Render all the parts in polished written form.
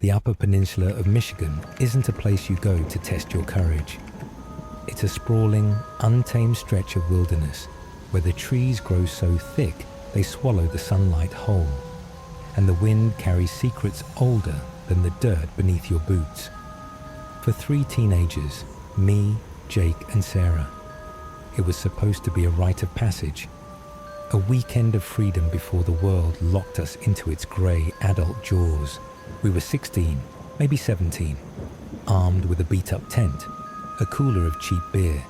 The Upper Peninsula of Michigan isn't a place you go to test your courage. It's a sprawling, untamed stretch of wilderness where the trees grow so thick they swallow the sunlight whole, and the wind carries secrets older than the dirt beneath your boots. For 3 teenagers, me, Jake, and Sarah, it was supposed to be a rite of passage, a weekend of freedom before the world locked us into its grey adult jaws. We were 16, maybe 17, armed with a beat-up tent, a cooler of cheap beer,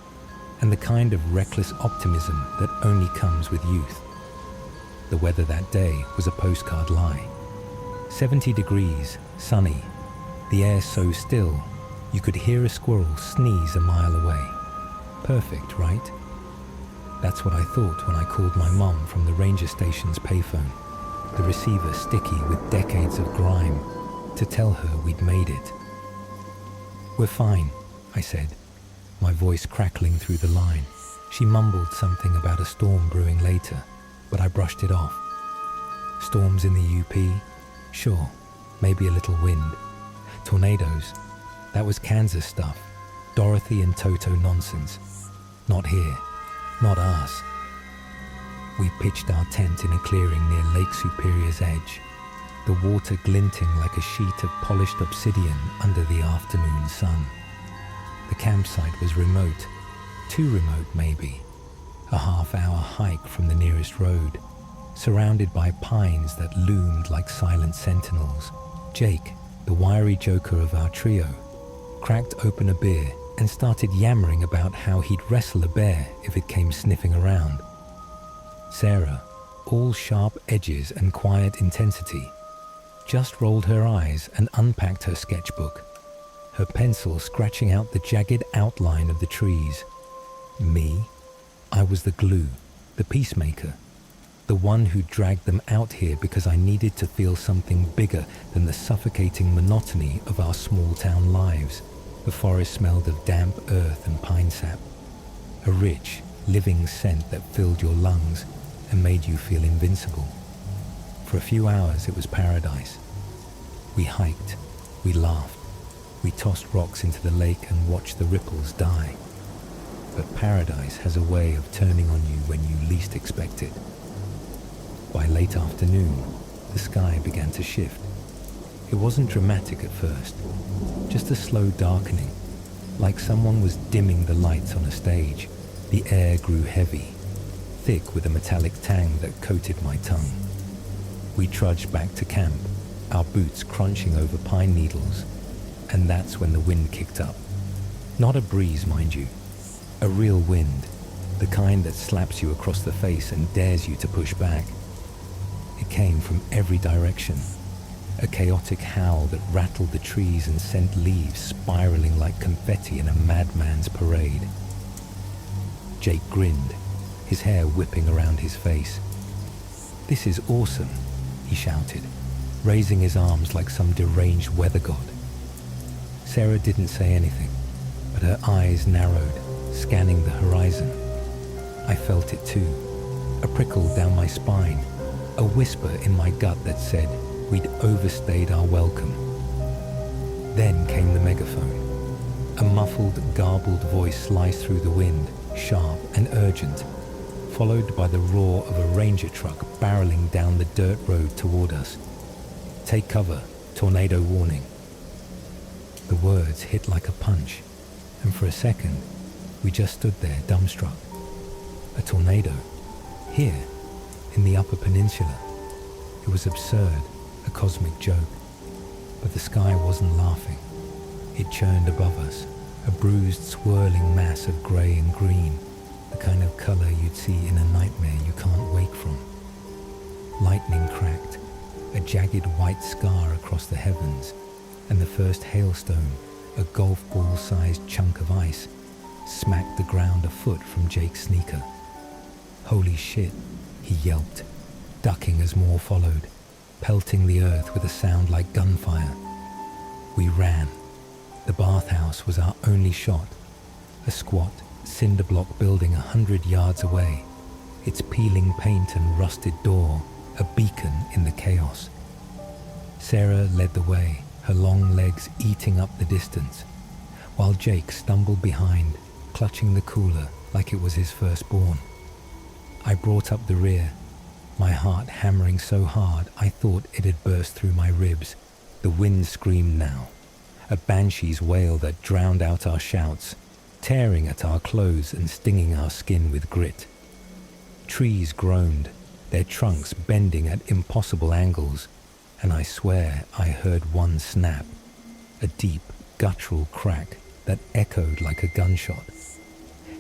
and the kind of reckless optimism that only comes with youth. The weather that day was a postcard lie. 70 degrees, sunny, the air so still you could hear a squirrel sneeze a mile away. Perfect, right? That's what I thought when I called my mum from the ranger station's payphone, the receiver sticky with decades of grime, to tell her we'd made it. "We're fine," I said, my voice crackling through the line. She mumbled something about a storm brewing later, but I brushed it off. Storms in the UP? Sure, maybe a little wind. Tornadoes? That was Kansas stuff. Dorothy and Toto nonsense. Not here. Not us. We pitched our tent in a clearing near Lake Superior's edge, the water glinting like a sheet of polished obsidian under the afternoon sun. The campsite was remote, too remote maybe, a half-hour hike from the nearest road, surrounded by pines that loomed like silent sentinels. Jake, the wiry joker of our trio, cracked open a beer and started yammering about how he'd wrestle a bear if it came sniffing around. Sarah, all sharp edges and quiet intensity, just rolled her eyes and unpacked her sketchbook, her pencil scratching out the jagged outline of the trees. Me, I was the glue, the peacemaker, the one who dragged them out here because I needed to feel something bigger than the suffocating monotony of our small-town lives. The forest smelled of damp earth and pine sap, a rich, living scent that filled your lungs and made you feel invincible. For a few hours it was paradise. We hiked, we laughed, we tossed rocks into the lake and watched the ripples die. But paradise has a way of turning on you when you least expect it. By late afternoon, the sky began to shift. It wasn't dramatic at first, just a slow darkening, like someone was dimming the lights on a stage. The air grew heavy, thick with a metallic tang that coated my tongue. We trudged back to camp, our boots crunching over pine needles, and that's when the wind kicked up. Not a breeze, mind you, a real wind, the kind that slaps you across the face and dares you to push back. It came from every direction, a chaotic howl that rattled the trees and sent leaves spiraling like confetti in a madman's parade. Jake grinned, his hair whipping around his face. "This is awesome," he shouted, raising his arms like some deranged weather god. Sarah didn't say anything, but her eyes narrowed, scanning the horizon. I felt it too, a prickle down my spine, a whisper in my gut that said we'd overstayed our welcome. Then came the megaphone. A muffled, garbled voice sliced through the wind, sharp and urgent, followed by the roar of a ranger truck barreling down the dirt road toward us. "Take cover, tornado warning." The words hit like a punch, and for a second, we just stood there dumbstruck. A tornado? Here, in the Upper Peninsula. It was absurd, a cosmic joke. But the sky wasn't laughing. It churned above us, a bruised, swirling mass of grey and green, the kind of colour you'd see in a nightmare you can't wake from. Lightning cracked, a jagged white scar across the heavens, and the first hailstone, a golf ball-sized chunk of ice, smacked the ground a foot from Jake's sneaker. "Holy shit," he yelped, ducking as more followed, pelting the earth with a sound like gunfire. We ran. The bathhouse was our only shot, a squat, cinder-block building 100 yards away, its peeling paint and rusted door a beacon in the chaos. Sarah led the way, her long legs eating up the distance, while Jake stumbled behind, clutching the cooler like it was his firstborn. I brought up the rear, my heart hammering so hard I thought it had burst through my ribs. The wind screamed now, a banshee's wail that drowned out our shouts, tearing at our clothes and stinging our skin with grit. Trees groaned, their trunks bending at impossible angles, and I swear I heard one snap, a deep, guttural crack that echoed like a gunshot.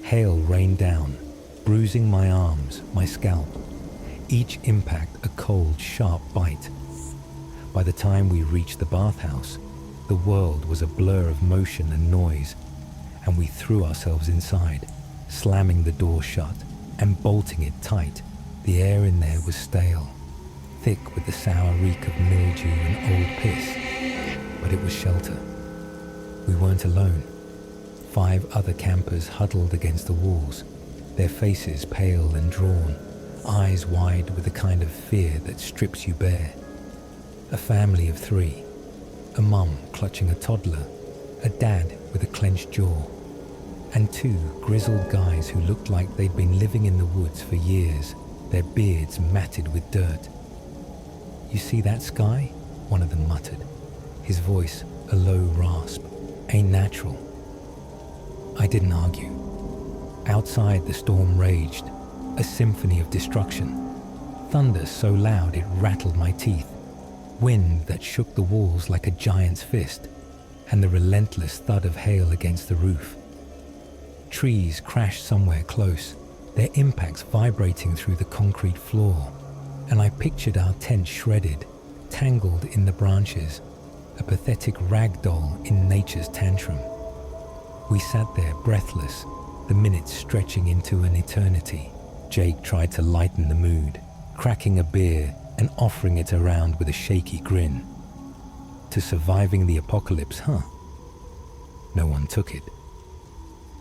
Hail rained down, bruising my arms, my scalp, each impact a cold, sharp bite. By the time we reached the bathhouse, the world was a blur of motion and noise, and we threw ourselves inside, slamming the door shut and bolting it tight. The air in there was stale, thick with the sour reek of mildew and old piss, but it was shelter. We weren't alone. 5 other campers huddled against the walls, their faces pale and drawn, eyes wide with the kind of fear that strips you bare. A family of 3, a mum clutching a toddler, a dad with a clenched jaw, and 2 grizzled guys who looked like they'd been living in the woods for years, their beards matted with dirt. "You see that sky?" one of them muttered, his voice a low rasp. "Ain't natural." I didn't argue. Outside the storm raged, a symphony of destruction. Thunder so loud it rattled my teeth, wind that shook the walls like a giant's fist, and the relentless thud of hail against the roof. Trees crashed somewhere close, their impacts vibrating through the concrete floor, and I pictured our tent shredded, tangled in the branches, a pathetic rag doll in nature's tantrum. We sat there breathless, the minutes stretching into an eternity. Jake tried to lighten the mood, cracking a beer and offering it around with a shaky grin. To surviving the apocalypse, huh? No one took it.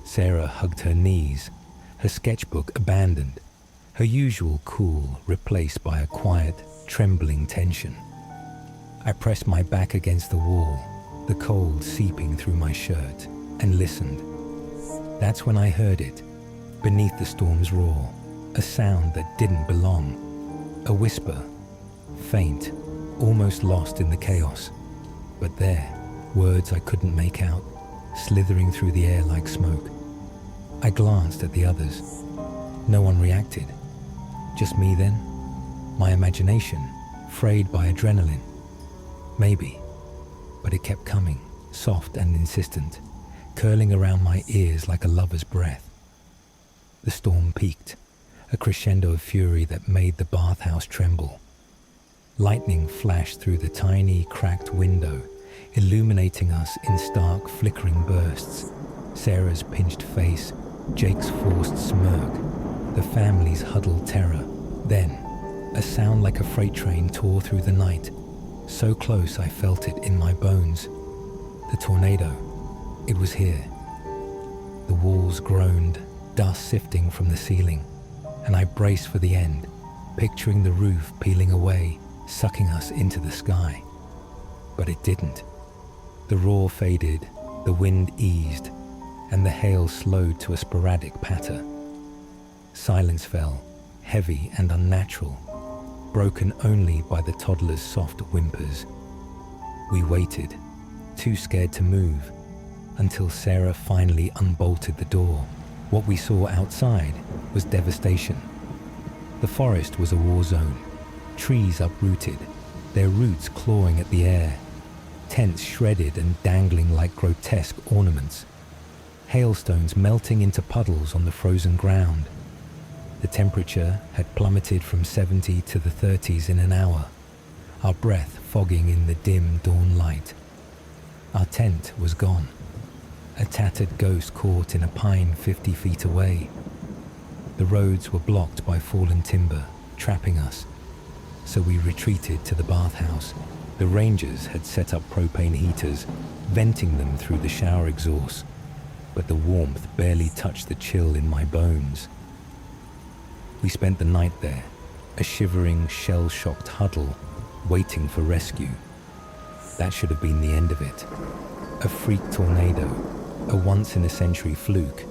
Sarah hugged her knees, her sketchbook abandoned, her usual cool replaced by a quiet, trembling tension. I pressed my back against the wall, the cold seeping through my shirt, and listened. That's when I heard it, beneath the storm's roar, a sound that didn't belong, a whisper, faint, almost lost in the chaos. But there, words I couldn't make out, slithering through the air like smoke. I glanced at the others. No one reacted. Just me then? My imagination, frayed by adrenaline? Maybe. But it kept coming, soft and insistent, curling around my ears like a lover's breath. The storm peaked, a crescendo of fury that made the bathhouse tremble. Lightning flashed through the tiny, cracked window, illuminating us in stark, flickering bursts. Sarah's pinched face, Jake's forced smirk, the family's huddled terror. Then, a sound like a freight train tore through the night, so close I felt it in my bones. The tornado. It was here. The walls groaned, dust sifting from the ceiling, and I braced for the end, picturing the roof peeling away, sucking us into the sky. But it didn't. The roar faded, the wind eased, and the hail slowed to a sporadic patter. Silence fell, heavy and unnatural, broken only by the toddler's soft whimpers. We waited, too scared to move, until Sarah finally unbolted the door. What we saw outside was devastation. The forest was a war zone, trees uprooted, their roots clawing at the air, tents shredded and dangling like grotesque ornaments, hailstones melting into puddles on the frozen ground. The temperature had plummeted from 70 to the 30s in an hour, our breath fogging in the dim dawn light. Our tent was gone, a tattered ghost caught in a pine 50 feet away. The roads were blocked by fallen timber, trapping us, so we retreated to the bathhouse. The rangers had set up propane heaters, venting them through the shower exhaust, but the warmth barely touched the chill in my bones. We spent the night there, a shivering, shell-shocked huddle, waiting for rescue. That should have been the end of it. A freak tornado, a once-in-a-century fluke.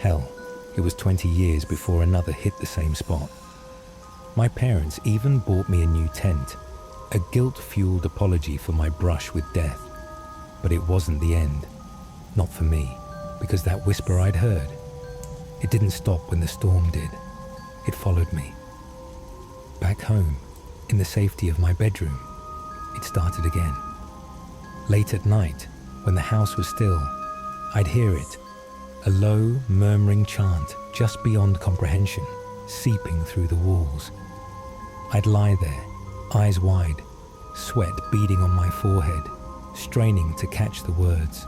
Hell, it was 20 years before another hit the same spot. My parents even bought me a new tent, a guilt-fueled apology for my brush with death. But it wasn't the end. Not for me, because that whisper I'd heard, it didn't stop when the storm did. It followed me. Back home, in the safety of my bedroom, it started again. Late at night, when the house was still, I'd hear it, a low, murmuring chant just beyond comprehension, seeping through the walls. I'd lie there, eyes wide, sweat beading on my forehead, straining to catch the words.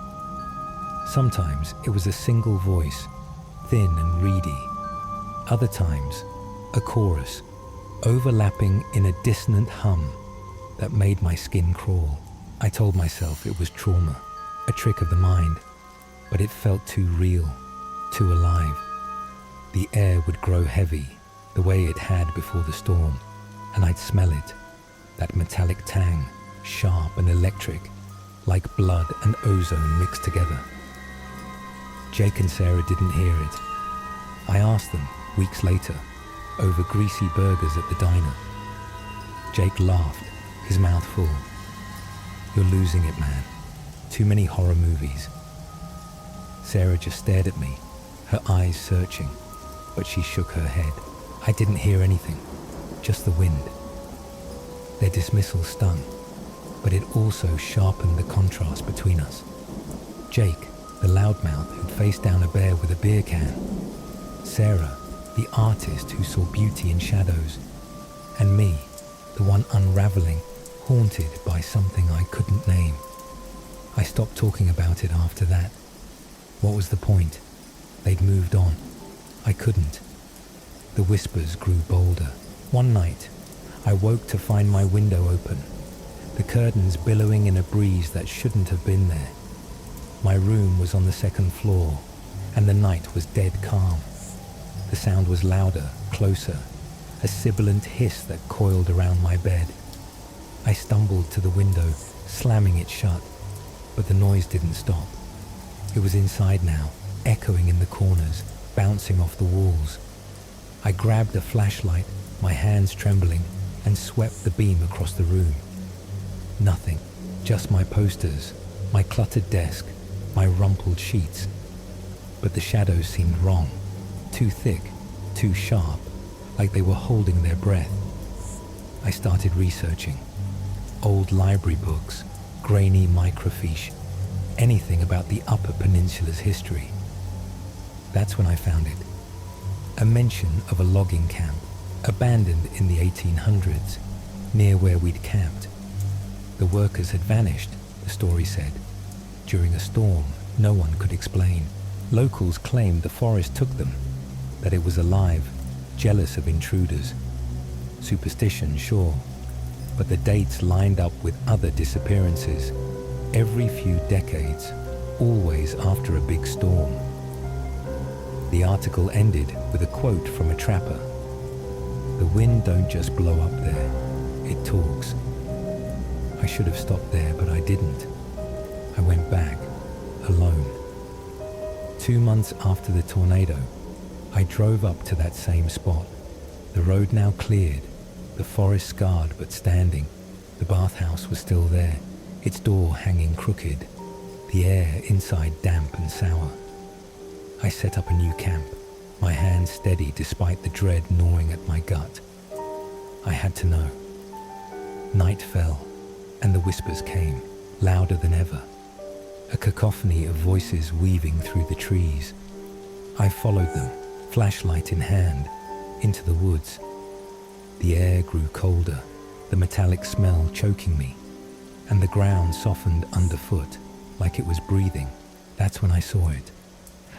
Sometimes it was a single voice, thin and reedy. Other times, a chorus, overlapping in a dissonant hum that made my skin crawl. I told myself it was trauma, a trick of the mind, but it felt too real, too alive. The air would grow heavy, the way it had before the storm, and I'd smell it, that metallic tang, sharp and electric, like blood and ozone mixed together. Jake and Sarah didn't hear it. I asked them, weeks later, over greasy burgers at the diner. Jake laughed, his mouth full. "You're losing it, man. Too many horror movies." Sarah just stared at me, her eyes searching, but she shook her head. I didn't hear anything, just the wind. Their dismissal stung, but it also sharpened the contrast between us. Jake, the loudmouth who'd faced down a bear with a beer can. Sarah, the artist who saw beauty in shadows. And me, the one unraveling, haunted by something I couldn't name. I stopped talking about it after that. What was the point? They'd moved on. I couldn't. The whispers grew bolder. One night, I woke to find my window open, the curtains billowing in a breeze that shouldn't have been there. My room was on the second floor, and the night was dead calm. The sound was louder, closer, a sibilant hiss that coiled around my bed. I stumbled to the window, slamming it shut, but the noise didn't stop. It was inside now, echoing in the corners, bouncing off the walls. I grabbed a flashlight, my hands trembling, and swept the beam across the room. Nothing, just my posters, my cluttered desk, my rumpled sheets. But the shadows seemed wrong, too thick, too sharp, like they were holding their breath. I started researching. Old library books, grainy microfiche, anything about the Upper Peninsula's history. That's when I found it. A mention of a logging camp, abandoned in the 1800s, near where we'd camped. The workers had vanished, the story said. During a storm, no one could explain. Locals claimed the forest took them, that it was alive, jealous of intruders. Superstition, sure, but the dates lined up with other disappearances, every few decades, always after a big storm. The article ended with a quote from a trapper. "The wind don't just blow up there, it talks." I should have stopped there, but I didn't. I went back, alone. 2 months after the tornado, I drove up to that same spot. The road now cleared, the forest scarred but standing. The bathhouse was still there, its door hanging crooked, the air inside damp and sour. I set up a new camp, my hands steady despite the dread gnawing at my gut. I had to know. Night fell, and the whispers came, louder than ever. A cacophony of voices weaving through the trees. I followed them, flashlight in hand, into the woods. The air grew colder, the metallic smell choking me, and the ground softened underfoot, like it was breathing. That's when I saw it.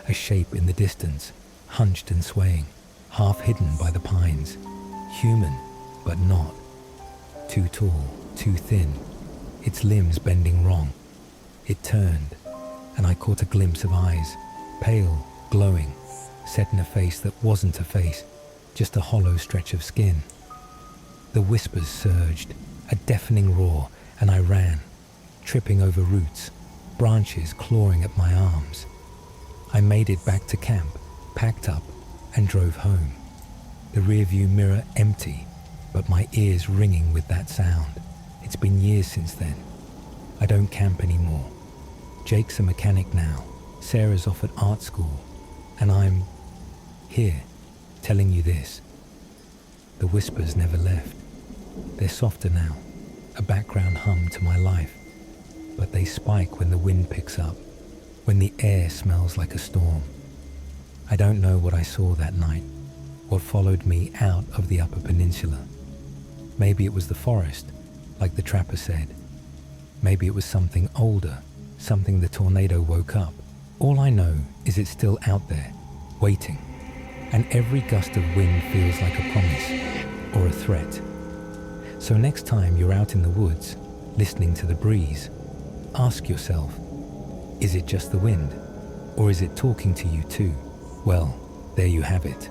A shape in the distance, hunched and swaying, half hidden by the pines. Human, but not. Too tall, too thin, its limbs bending wrong. It turned, and I caught a glimpse of eyes, pale, glowing, set in a face that wasn't a face, just a hollow stretch of skin. The whispers surged, a deafening roar, and I ran. tripping over roots, branches clawing at my arms. I made it back to camp, packed up, and drove home. The rearview mirror empty, but my ears ringing with that sound. It's been years since then. I don't camp anymore. Jake's a mechanic now. Sarah's off at art school. And I'm here, telling you this. The whispers never left. They're softer now, a background hum to my life. But they spike when the wind picks up, when the air smells like a storm. I don't know what I saw that night, what followed me out of the Upper Peninsula. Maybe it was the forest, like the trapper said. Maybe it was something older, something the tornado woke up. All I know is it's still out there, waiting. And every gust of wind feels like a promise or a threat. So next time you're out in the woods, listening to the breeze, ask yourself, is it just the wind? Or is it talking to you too? Well, there you have it.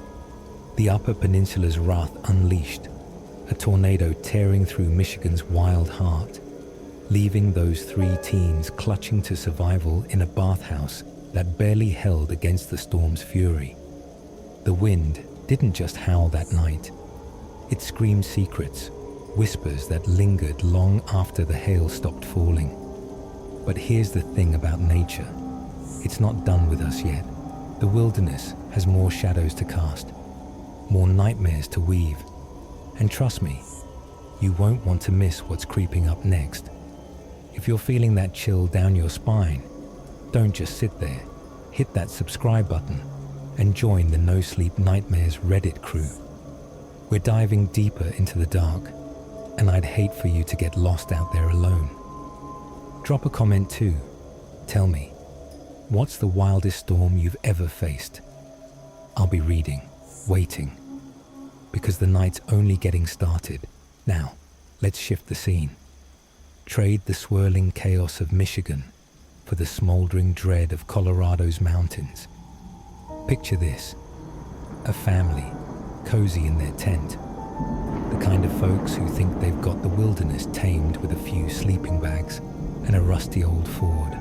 The Upper Peninsula's wrath unleashed, a tornado tearing through Michigan's wild heart, leaving those 3 teens clutching to survival in a bathhouse that barely held against the storm's fury. The wind didn't just howl that night. It screamed secrets, whispers that lingered long after the hail stopped falling. But here's the thing about nature. It's not done with us yet. The wilderness has more shadows to cast, more nightmares to weave. And trust me, you won't want to miss what's creeping up next. If you're feeling that chill down your spine, don't just sit there. Hit that subscribe button and join the No Sleep Nightmares Reddit crew. We're diving deeper into the dark, and I'd hate for you to get lost out there alone. Drop a comment too. Tell me, what's the wildest storm you've ever faced? I'll be reading, waiting, because the night's only getting started. Now, let's shift the scene. Trade the swirling chaos of Michigan for the smoldering dread of Colorado's mountains. Picture this, a family, cozy in their tent. The kind of folks who think they've got the wilderness tamed with a few sleeping bags and a rusty old Ford.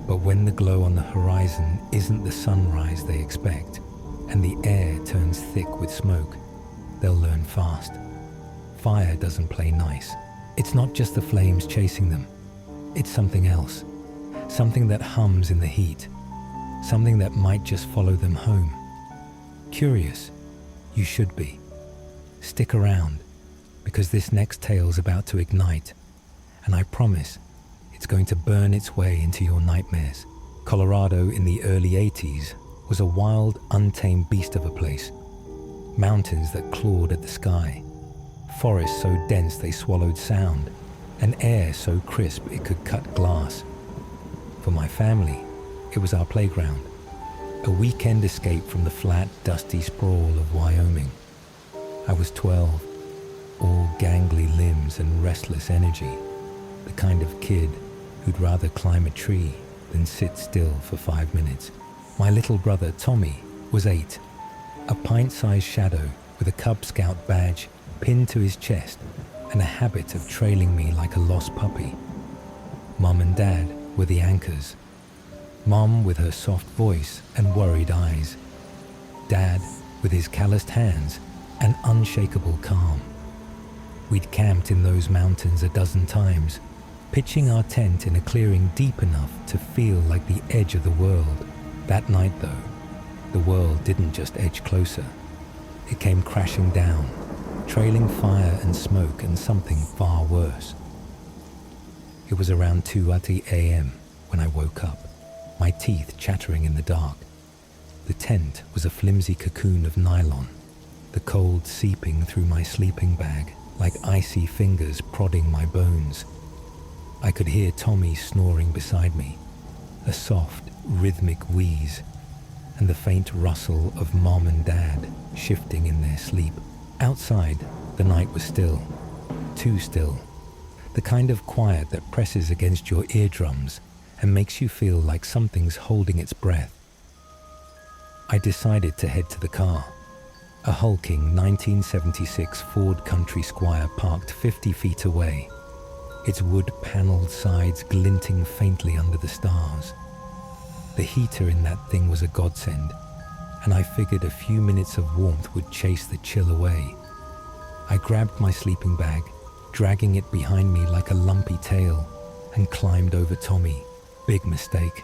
But when the glow on the horizon isn't the sunrise they expect, and the air turns thick with smoke, they'll learn fast. Fire doesn't play nice. It's not just the flames chasing them. It's something else. Something that hums in the heat. Something that might just follow them home. Curious? You should be. Stick around, because this next tale's about to ignite, and I promise it's going to burn its way into your nightmares. Colorado in the early 80s was a wild, untamed beast of a place. Mountains that clawed at the sky, forests so dense they swallowed sound, and air so crisp it could cut glass. For my family, it was our playground, a weekend escape from the flat, dusty sprawl of Wyoming. I was 12, all gangly limbs and restless energy, the kind of kid who'd rather climb a tree than sit still for 5 minutes. My little brother Tommy was 8, a pint-sized shadow with a Cub Scout badge pinned to his chest and a habit of trailing me like a lost puppy. Mum and Dad were the anchors. Mom with her soft voice and worried eyes. Dad with his calloused hands and unshakable calm. We'd camped in those mountains a dozen times, pitching our tent in a clearing deep enough to feel like the edge of the world. That night though, the world didn't just edge closer. It came crashing down, trailing fire and smoke and something far worse. It was around 2:30 a.m. when I woke up, my teeth chattering in the dark. The tent was a flimsy cocoon of nylon, the cold seeping through my sleeping bag like icy fingers prodding my bones. I could hear Tommy snoring beside me, a soft, rhythmic wheeze, and the faint rustle of Mom and Dad shifting in their sleep. Outside, the night was still, too still, the kind of quiet that presses against your eardrums and makes you feel like something's holding its breath. I decided to head to the car. A hulking 1976 Ford Country Squire parked 50 feet away. its wood-panelled sides glinting faintly under the stars. The heater in that thing was a godsend, and I figured a few minutes of warmth would chase the chill away. I grabbed my sleeping bag, dragging it behind me like a lumpy tail, and climbed over Tommy. Big mistake.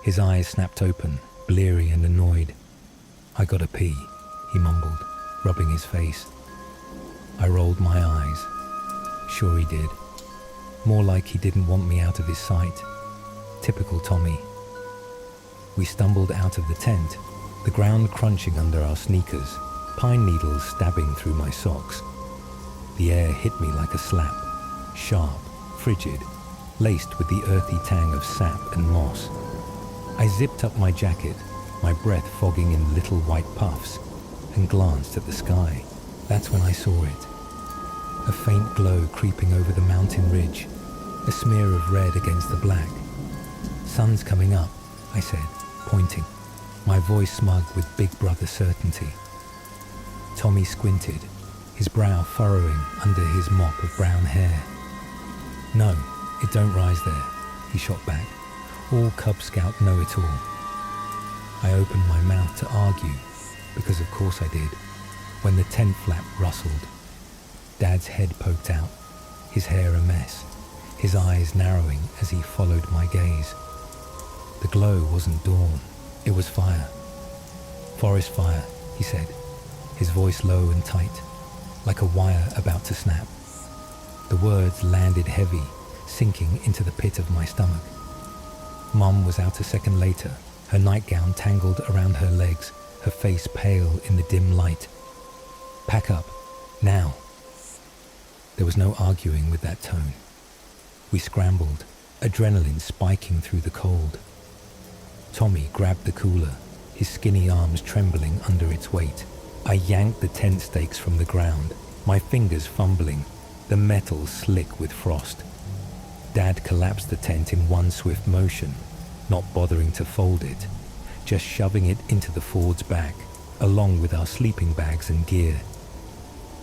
His eyes snapped open, bleary and annoyed. "I gotta pee," he mumbled, rubbing his face. I rolled my eyes. Sure he did. More like he didn't want me out of his sight. Typical Tommy. We stumbled out of the tent, the ground crunching under our sneakers, pine needles stabbing through my socks. The air hit me like a slap, sharp, frigid, laced with the earthy tang of sap and moss. I zipped up my jacket, my breath fogging in little white puffs, and glanced at the sky. That's when I saw it. A faint glow creeping over the mountain ridge, a smear of red against the black. "Sun's coming up," I said, pointing, my voice smug with big brother certainty. Tommy squinted, his brow furrowing under his mop of brown hair. "No, it don't rise there," he shot back. "All Cub Scout know it all." I opened my mouth to argue, because of course I did, when the tent flap rustled. Dad's head poked out, his hair a mess, his eyes narrowing as he followed my gaze. The glow wasn't dawn, it was fire. "Forest fire," he said, his voice low and tight, like a wire about to snap. The words landed heavy, sinking into the pit of my stomach. Mum was out a second later, her nightgown tangled around her legs, her face pale in the dim light. "Pack up, now." There was no arguing with that tone. We scrambled, adrenaline spiking through the cold. Tommy grabbed the cooler, his skinny arms trembling under its weight. I yanked the tent stakes from the ground, my fingers fumbling, the metal slick with frost. Dad collapsed the tent in one swift motion, not bothering to fold it, just shoving it into the Ford's back, along with our sleeping bags and gear.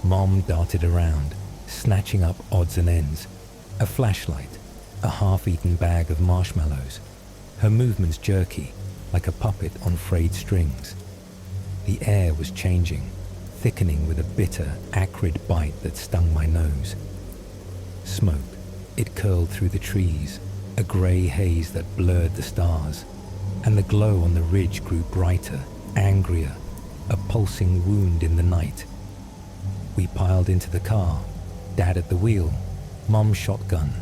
Mom darted around, snatching up odds and ends, a flashlight, a half-eaten bag of marshmallows, her movements jerky, like a puppet on frayed strings. The air was changing, thickening with a bitter, acrid bite that stung my nose. Smoke, it curled through the trees, a grey haze that blurred the stars, and the glow on the ridge grew brighter, angrier, a pulsing wound in the night. We piled into the car, Dad at the wheel, Mum shotgun,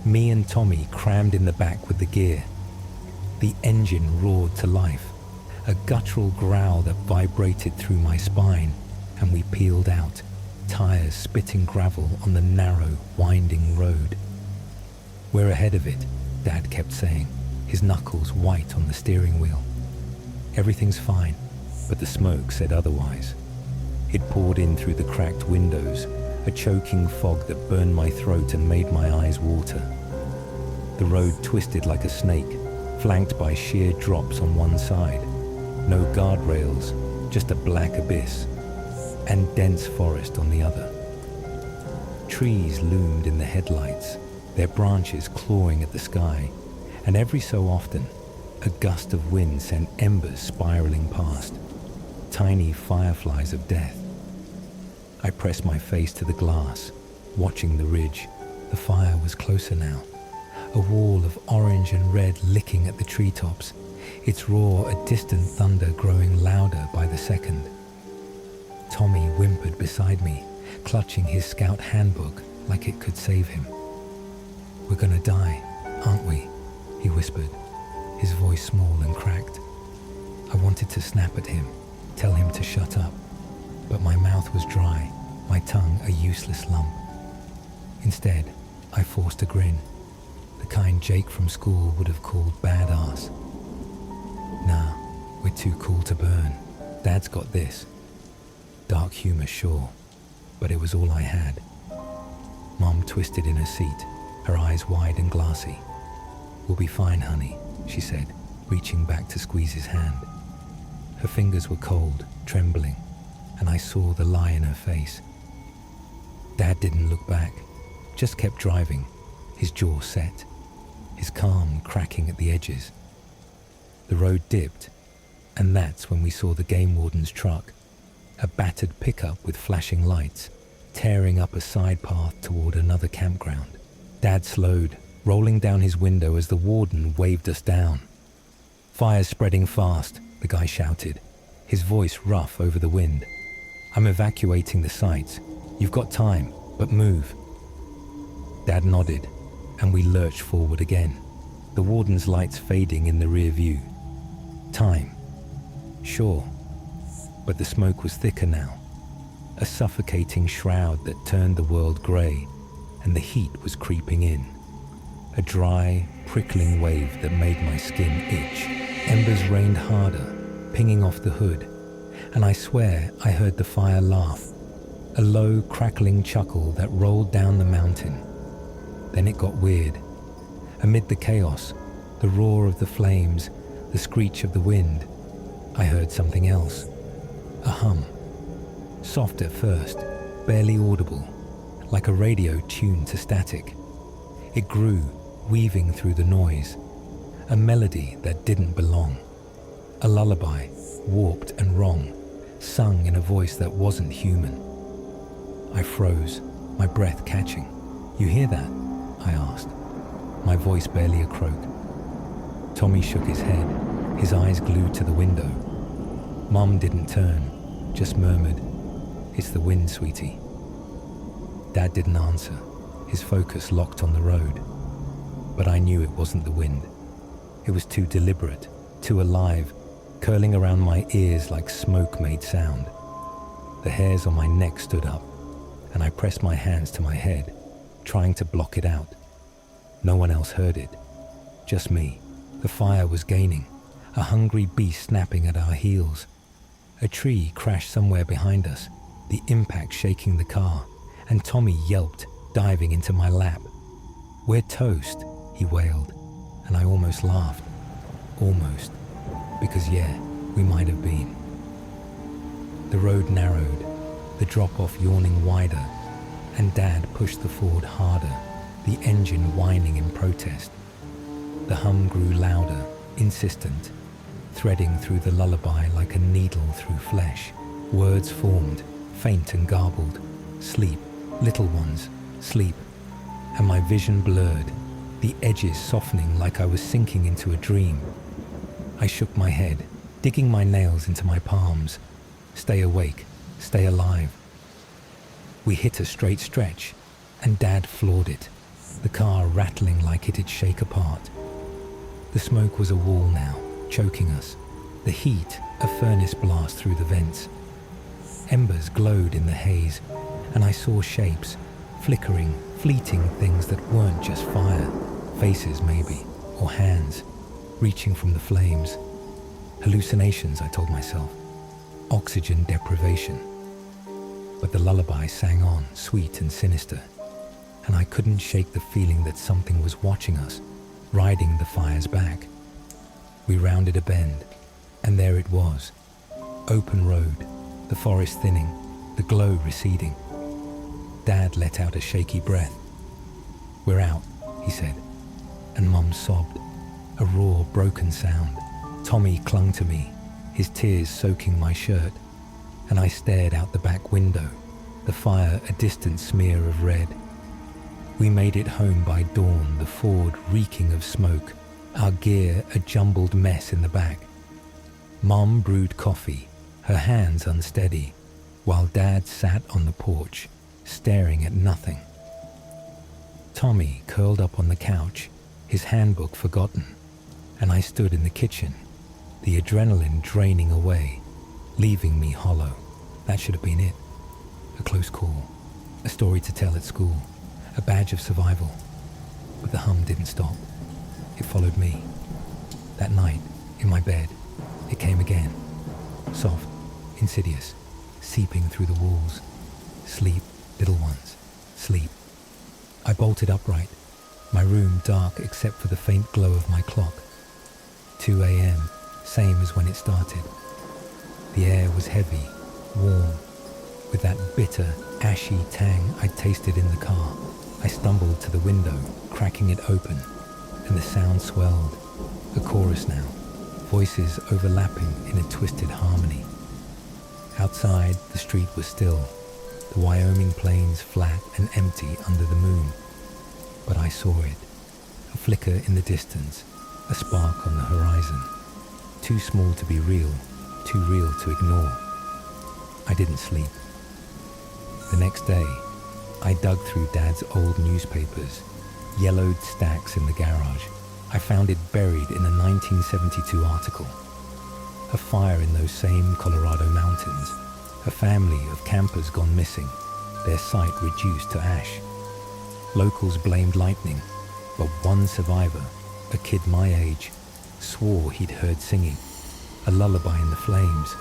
me and Tommy crammed in the back with the gear. The engine roared to life, a guttural growl that vibrated through my spine, and we peeled out, tires spitting gravel on the narrow, winding road. "We're ahead of it," Dad kept saying, his knuckles white on the steering wheel. Everything's fine, but the smoke said otherwise. It poured in through the cracked windows, a choking fog that burned my throat and made my eyes water. The road twisted like a snake, flanked by sheer drops on one side. No guardrails, just a black abyss, and dense forest on the other. Trees loomed in the headlights, their branches clawing at the sky, and every so often, a gust of wind sent embers spiraling past, tiny fireflies of death. I pressed my face to the glass, watching the ridge. The fire was closer now, a wall of orange and red licking at the treetops, its roar a distant thunder growing louder by the second. Tommy whimpered beside me, clutching his scout handbook like it could save him. "We're gonna die, aren't we?" he whispered, his voice small and cracked. I wanted to snap at him, tell him to shut up, but my mouth was dry, my tongue a useless lump. Instead, I forced a grin, the kind Jake from school would have called badass. "Nah, we're too cool to burn. Dad's got this." Dark humor, sure, but it was all I had. Mom twisted in her seat, her eyes wide and glassy. "We'll be fine, honey," she said, reaching back to squeeze his hand. Her fingers were cold, trembling, and I saw the lie in her face. Dad didn't look back, just kept driving, his jaw set, his calm cracking at the edges. The road dipped, and that's when we saw the game warden's truck, a battered pickup with flashing lights, tearing up a side path toward another campground. Dad slowed, rolling down his window as the warden waved us down. "Fire's spreading fast," the guy shouted, his voice rough over the wind. "I'm evacuating the site. You've got time, but move." Dad nodded, and we lurched forward again, the warden's lights fading in the rear view. Time. Sure, but the smoke was thicker now, a suffocating shroud that turned the world grey, and the heat was creeping in. A dry, prickling wave that made my skin itch. Embers rained harder, pinging off the hood, and I swear I heard the fire laugh, a low, crackling chuckle that rolled down the mountain. Then it got weird. Amid the chaos, the roar of the flames, the screech of the wind, I heard something else. A hum. Soft at first, barely audible, like a radio tuned to static. It grew, weaving through the noise. A melody that didn't belong. A lullaby, warped and wrong, sung in a voice that wasn't human. I froze, my breath catching. "You hear that?" I asked, my voice barely a croak. Tommy shook his head, his eyes glued to the window. Mum didn't turn, just murmured, "It's the wind, sweetie." Dad didn't answer, his focus locked on the road. But I knew it wasn't the wind. It was too deliberate, too alive, curling around my ears like smoke made sound. The hairs on my neck stood up, and I pressed my hands to my head, trying to block it out. No one else heard it, just me. The fire was gaining, a hungry beast snapping at our heels. A tree crashed somewhere behind us, the impact shaking the car, and Tommy yelped, diving into my lap. "We're toast," he wailed, and I almost laughed. Almost. Because yeah, we might have been. The road narrowed, the drop-off yawning wider, and Dad pushed the Ford harder, the engine whining in protest. The hum grew louder, insistent, threading through the lullaby like a needle through flesh. Words formed, faint and garbled. "Sleep, little ones, sleep." And my vision blurred, the edges softening like I was sinking into a dream. I shook my head, digging my nails into my palms. Stay awake, stay alive. We hit a straight stretch, and Dad floored it, the car rattling like it'd shake apart. The smoke was a wall now, choking us. The heat, a furnace blast through the vents. Embers glowed in the haze, and I saw shapes, flickering, fleeting things that weren't just fire. Faces, maybe, or hands, reaching from the flames. Hallucinations, I told myself. Oxygen deprivation. But the lullaby sang on, sweet and sinister, and I couldn't shake the feeling that something was watching us, riding the fire's back. We rounded a bend, and there it was. Open road, the forest thinning, the glow receding. Dad let out a shaky breath. "We're out," he said, and Mum sobbed, a raw, broken sound. Tommy clung to me, his tears soaking my shirt, and I stared out the back window, the fire a distant smear of red. We made it home by dawn, the Ford reeking of smoke, our gear a jumbled mess in the back. Mom brewed coffee, her hands unsteady, while Dad sat on the porch, staring at nothing. Tommy curled up on the couch, his handbook forgotten, and I stood in the kitchen, the adrenaline draining away, leaving me hollow. That should have been it. A close call, a story to tell at school, a badge of survival. But the hum didn't stop. It followed me. That night, in my bed, it came again. Soft, insidious, seeping through the walls. "Sleep, little ones, sleep." I bolted upright, my room dark except for the faint glow of my clock. 2 a.m., same as when it started. The air was heavy, warm, with that bitter, ashy tang I'd tasted in the car. I stumbled to the window, cracking it open, and the sound swelled, a chorus now, voices overlapping in a twisted harmony. Outside, the street was still, the Wyoming plains flat and empty under the moon. But I saw it, a flicker in the distance, a spark on the horizon. Too small to be real, too real to ignore. I didn't sleep. The next day, I dug through Dad's old newspapers, yellowed stacks in the garage. I found it buried in a 1972 article. A fire in those same Colorado mountains. A family of campers gone missing, their site reduced to ash. Locals blamed lightning, but one survivor, a kid my age, swore he'd heard singing, a lullaby in the flames.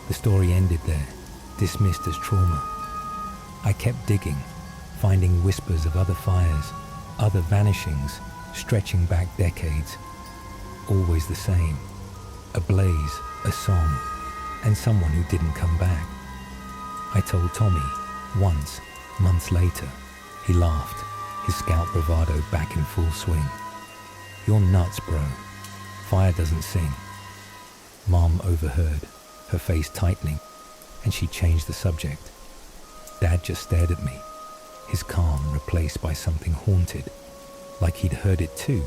The story ended there, dismissed as trauma. I kept digging, finding whispers of other fires, other vanishings, stretching back decades. Always the same, a blaze, a song, and someone who didn't come back. I told Tommy once, months later. He laughed, his scout bravado back in full swing. "You're nuts, bro. Fire doesn't sing." Mom overheard, her face tightening, and she changed the subject. Dad just stared at me, his calm replaced by something haunted, like he'd heard it too,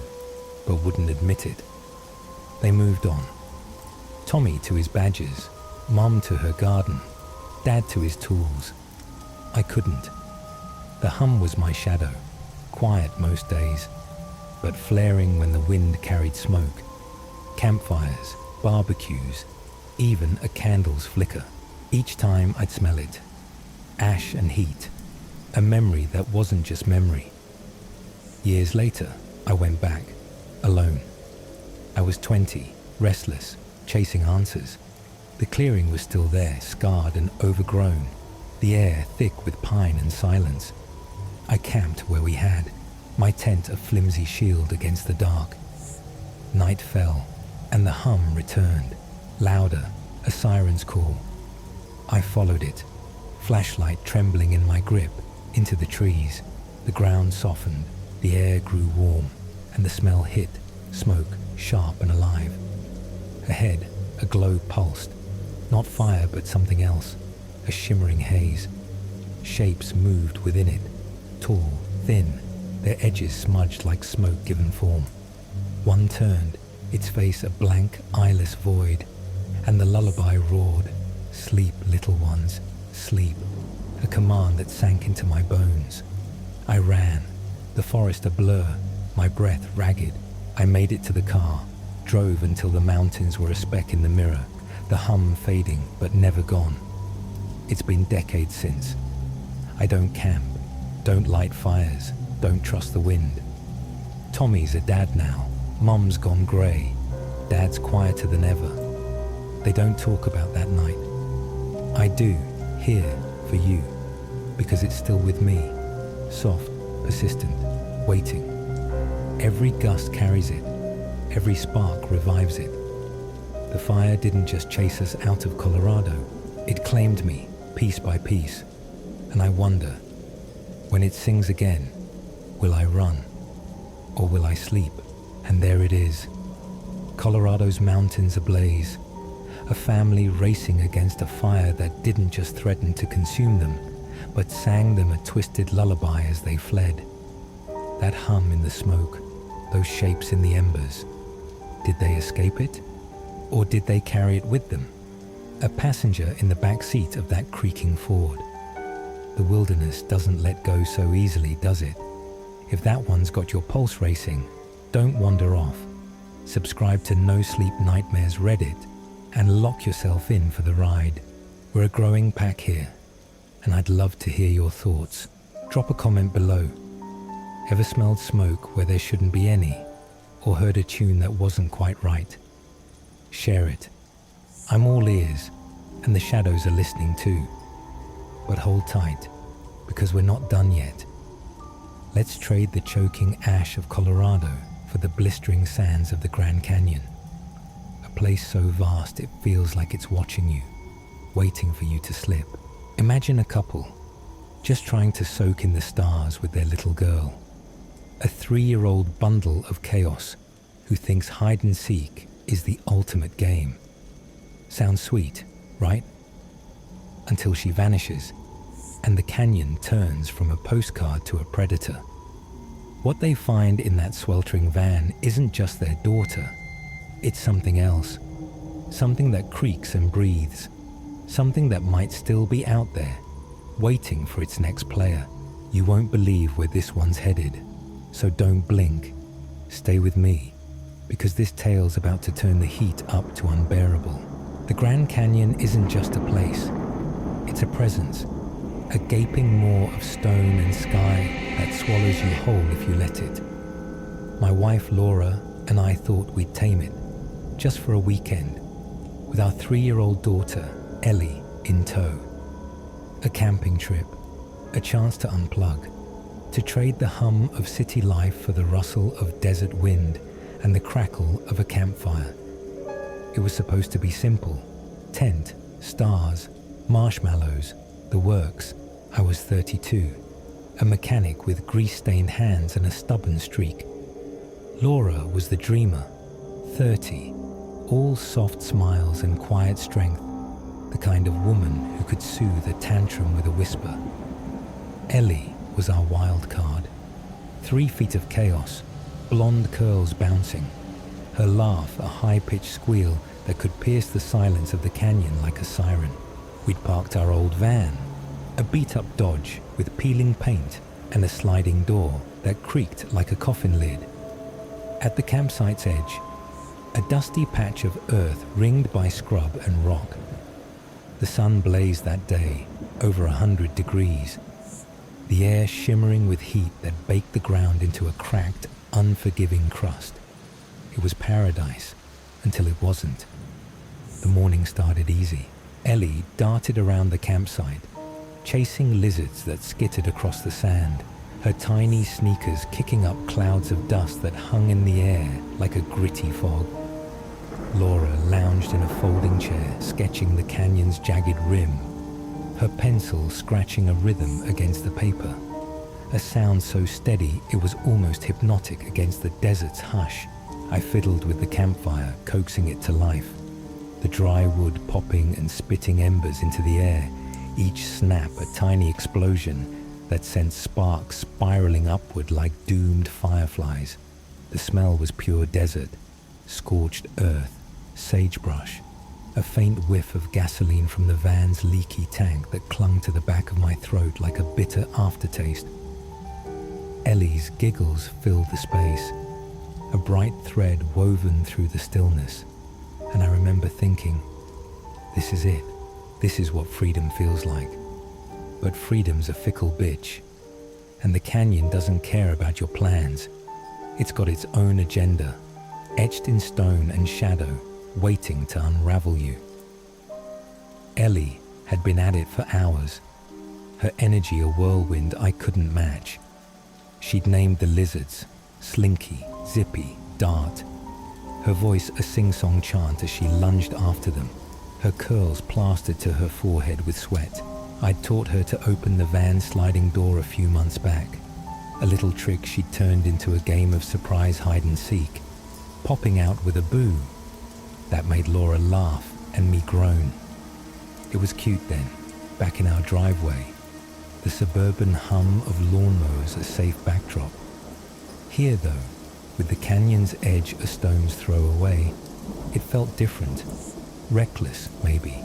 but wouldn't admit it. They moved on. Tommy to his badges, Mom to her garden, Dad to his tools. I couldn't. The hum was my shadow, quiet most days, but flaring when the wind carried smoke. Campfires, barbecues, even a candle's flicker. Each time I'd smell it. Ash and heat, a memory that wasn't just memory. Years later, I went back, alone. I was 20, restless, chasing answers. The clearing was still there, scarred and overgrown, the air thick with pine and silence. I camped where we had, my tent a flimsy shield against the dark. Night fell, and the hum returned, louder, a siren's call. I followed it, flashlight trembling in my grip, into the trees. The ground softened, the air grew warm, and the smell hit, smoke, sharp and alive. Ahead, a glow pulsed, not fire but something else, a shimmering haze. Shapes moved within it, tall, thin, their edges smudged like smoke given form. One turned, its face a blank, eyeless void, and the lullaby roared, "Sleep, little ones, sleep," a command that sank into my bones. I ran, the forest a blur, my breath ragged. I made it to the car, drove until the mountains were a speck in the mirror, the hum fading but never gone. It's been decades since. I don't camp, don't light fires, don't trust the wind. Tommy's a dad now, Mom's gone grey, Dad's quieter than ever. They don't talk about that night. I do, here, for you, because it's still with me, soft, persistent, waiting. Every gust carries it, every spark revives it. The fire didn't just chase us out of Colorado, it claimed me, piece by piece. And I wonder, when it sings again, will I run? Or will I sleep? And there it is, Colorado's mountains ablaze, a family racing against a fire that didn't just threaten to consume them, but sang them a twisted lullaby as they fled. That hum in the smoke, those shapes in the embers, did they escape it? Or did they carry it with them? A passenger in the back seat of that creaking Ford. The wilderness doesn't let go so easily, does it? If that one's got your pulse racing, don't wander off. Subscribe to No Sleep Nightmares Reddit and lock yourself in for the ride. We're a growing pack here, and I'd love to hear your thoughts. Drop a comment below. Ever smelled smoke where there shouldn't be any, or heard a tune that wasn't quite right? Share it. I'm all ears, and the shadows are listening too. But hold tight, because we're not done yet. Let's trade the choking ash of Colorado for the blistering sands of the Grand Canyon. A place so vast it feels like it's watching you, waiting for you to slip. Imagine a couple, just trying to soak in the stars with their little girl. a 3-year-old bundle of chaos who thinks hide and seek is the ultimate game. Sounds sweet, right? Until she vanishes, and the canyon turns from a postcard to a predator. What they find in that sweltering van isn't just their daughter, it's something else. Something that creaks and breathes. Something that might still be out there, waiting for its next player. You won't believe where this one's headed, so don't blink. Stay with me, because this tale's about to turn the heat up to unbearable. The Grand Canyon isn't just a place, it's a presence, a gaping maw of stone and sky that swallows you whole if you let it. My wife Laura and I thought we'd tame it, just for a weekend, with our 3-year-old daughter, Ellie, in tow. A camping trip, a chance to unplug, to trade the hum of city life for the rustle of desert wind and the crackle of a campfire. It was supposed to be simple. Tent, stars, marshmallows, the works. I was 32, a mechanic with grease-stained hands and a stubborn streak. Laura was the dreamer, 30, all soft smiles and quiet strength, the kind of woman who could soothe a tantrum with a whisper. Ellie was our wild card. 3 feet of chaos, blonde curls bouncing, her laugh a high-pitched squeal that could pierce the silence of the canyon like a siren. We'd parked our old van, a beat-up Dodge with peeling paint and a sliding door that creaked like a coffin lid. At the campsite's edge, a dusty patch of earth ringed by scrub and rock. The sun blazed that day, over 100 degrees, the air shimmering with heat that baked the ground into a cracked, unforgiving crust. It was paradise, until it wasn't. The morning started easy. Ellie darted around the campsite, chasing lizards that skittered across the sand, her tiny sneakers kicking up clouds of dust that hung in the air like a gritty fog. Laura lounged in a folding chair, sketching the canyon's jagged rim, her pencil scratching a rhythm against the paper, a sound so steady it was almost hypnotic against the desert's hush. I fiddled with the campfire, coaxing it to life, the dry wood popping and spitting embers into the air, each snap a tiny explosion that sent sparks spiraling upward like doomed fireflies. The smell was pure desert, scorched earth, sagebrush, a faint whiff of gasoline from the van's leaky tank that clung to the back of my throat like a bitter aftertaste. Ellie's giggles filled the space, a bright thread woven through the stillness, and I remember thinking, this is it. This is what freedom feels like. But freedom's a fickle bitch, and the canyon doesn't care about your plans. It's got its own agenda, etched in stone and shadow, waiting to unravel you. Ellie had been at it for hours, her energy a whirlwind I couldn't match. She'd named the lizards Slinky, Zippy, Dart, her voice a sing-song chant as she lunged after them, her curls plastered to her forehead with sweat. I'd taught her to open the van's sliding door a few months back, a little trick she'd turned into a game of surprise hide-and-seek, popping out with a boo. That made Laura laugh and me groan. It was cute then, back in our driveway, the suburban hum of lawnmowers a safe backdrop. Here though, with the canyon's edge a stone's throw away, it felt different, reckless maybe,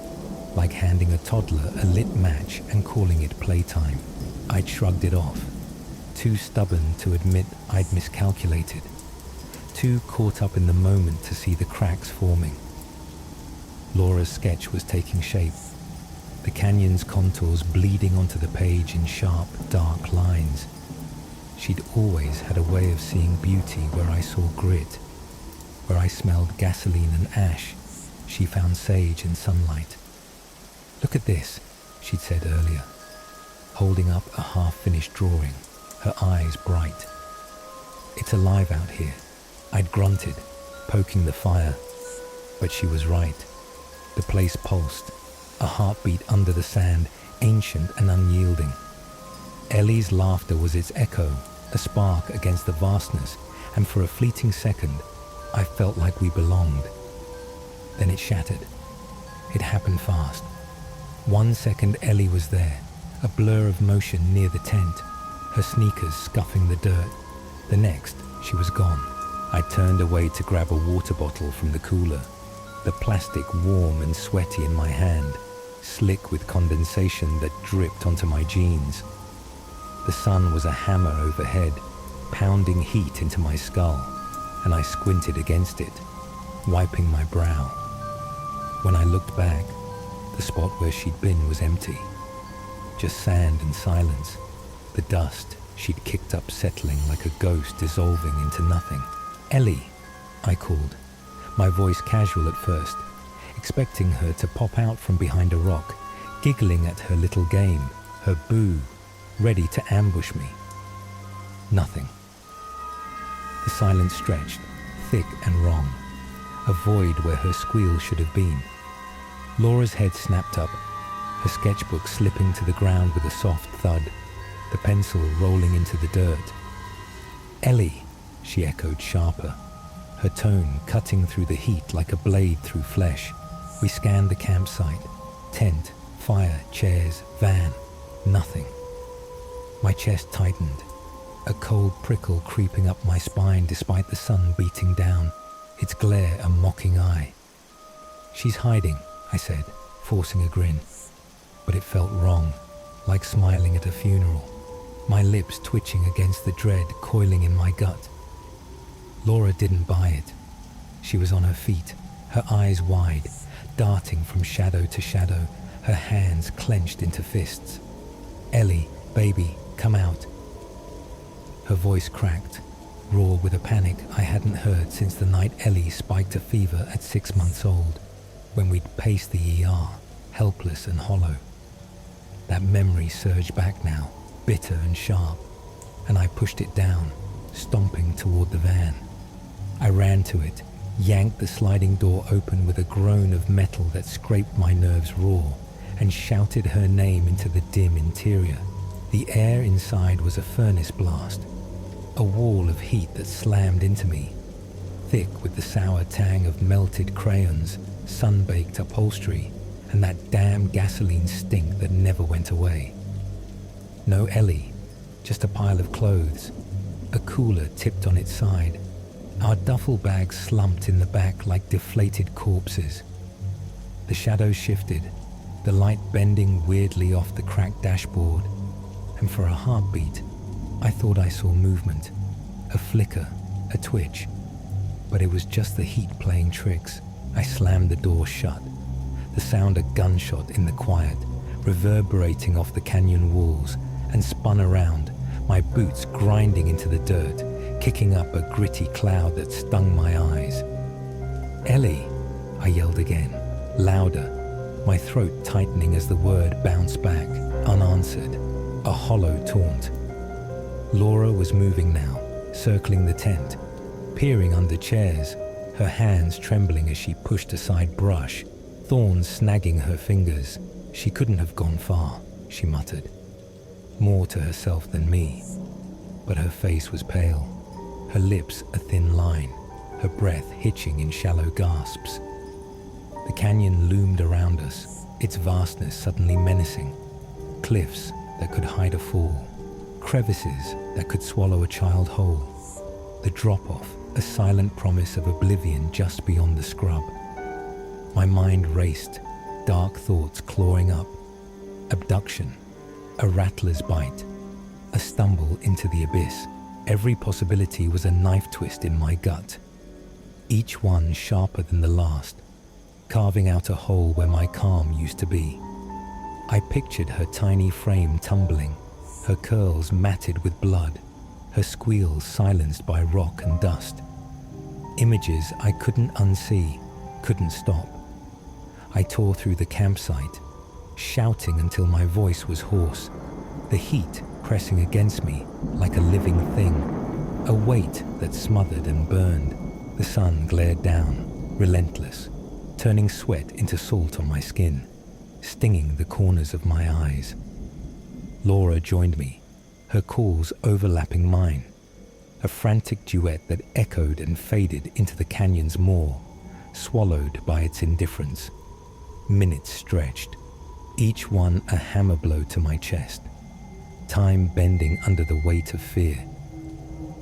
like handing a toddler a lit match and calling it playtime. I'd shrugged it off, too stubborn to admit I'd miscalculated, too caught up in the moment to see the cracks forming. Laura's sketch was taking shape, the canyon's contours bleeding onto the page in sharp, dark lines. She'd always had a way of seeing beauty where I saw grit. Where I smelled gasoline and ash, she found sage and sunlight. Look at this, she'd said earlier, holding up a half-finished drawing, her eyes bright. It's alive out here. I'd grunted, poking the fire, but she was right. The place pulsed, a heartbeat under the sand, ancient and unyielding. Ellie's laughter was its echo, a spark against the vastness, and for a fleeting second, I felt like we belonged. Then it shattered. It happened fast. 1 second Ellie was there, a blur of motion near the tent, her sneakers scuffing the dirt. The next, she was gone. I turned away to grab a water bottle from the cooler, the plastic warm and sweaty in my hand, slick with condensation that dripped onto my jeans. The sun was a hammer overhead, pounding heat into my skull, and I squinted against it, wiping my brow. When I looked back, the spot where she'd been was empty. Just sand and silence, the dust she'd kicked up settling like a ghost dissolving into nothing. "Ellie," I called, my voice casual at first, expecting her to pop out from behind a rock, giggling at her little game, her boo, ready to ambush me. Nothing. The silence stretched, thick and wrong, a void where her squeal should have been. Laura's head snapped up, her sketchbook slipping to the ground with a soft thud, the pencil rolling into the dirt. "Ellie," she echoed sharper, her tone cutting through the heat like a blade through flesh. We scanned the campsite, tent, fire, chairs, van, nothing. My chest tightened, a cold prickle creeping up my spine despite the sun beating down, its glare a mocking eye. "She's hiding," I said, forcing a grin. But it felt wrong, like smiling at a funeral, my lips twitching against the dread coiling in my gut. Laura didn't buy it. She was on her feet, her eyes wide, darting from shadow to shadow, her hands clenched into fists. "Ellie, baby, come out." Her voice cracked, raw with a panic I hadn't heard since the night Ellie spiked a fever at 6 months old, when we'd paced the ER, helpless and hollow. That memory surged back now, bitter and sharp, and I pushed it down, stomping toward the van. I ran to it, yanked the sliding door open with a groan of metal that scraped my nerves raw, and shouted her name into the dim interior. The air inside was a furnace blast, a wall of heat that slammed into me, thick with the sour tang of melted crayons, sun-baked upholstery, and that damn gasoline stink that never went away. No Ellie, just a pile of clothes, a cooler tipped on its side, our duffel bags slumped in the back like deflated corpses. The shadows shifted, the light bending weirdly off the cracked dashboard, and for a heartbeat, I thought I saw movement, a flicker, a twitch, but it was just the heat playing tricks. I slammed the door shut, the sound a gunshot in the quiet, reverberating off the canyon walls, and spun around, my boots grinding into the dirt, kicking up a gritty cloud that stung my eyes. "Ellie," I yelled again, louder, my throat tightening as the word bounced back, unanswered, a hollow taunt. Laura was moving now, circling the tent, peering under chairs, her hands trembling as she pushed aside brush, thorns snagging her fingers. "She couldn't have gone far," she muttered, more to herself than me. But her face was pale, her lips a thin line, her breath hitching in shallow gasps. The canyon loomed around us, its vastness suddenly menacing. Cliffs that could hide a fall, crevices that could swallow a child whole. The drop-off, a silent promise of oblivion just beyond the scrub. My mind raced, dark thoughts clawing up. Abduction, a rattler's bite, a stumble into the abyss. Every possibility was a knife twist in my gut, each one sharper than the last, carving out a hole where my calm used to be. I pictured her tiny frame tumbling, her curls matted with blood, her squeals silenced by rock and dust. Images I couldn't unsee, couldn't stop. I tore through the campsite, shouting until my voice was hoarse, the heat pressing against me like a living thing, a weight that smothered and burned. The sun glared down, relentless, turning sweat into salt on my skin, stinging the corners of my eyes. Laura joined me, her calls overlapping mine, a frantic duet that echoed and faded into the canyon's maw, swallowed by its indifference. Minutes stretched, each one a hammer blow to my chest, time bending under the weight of fear.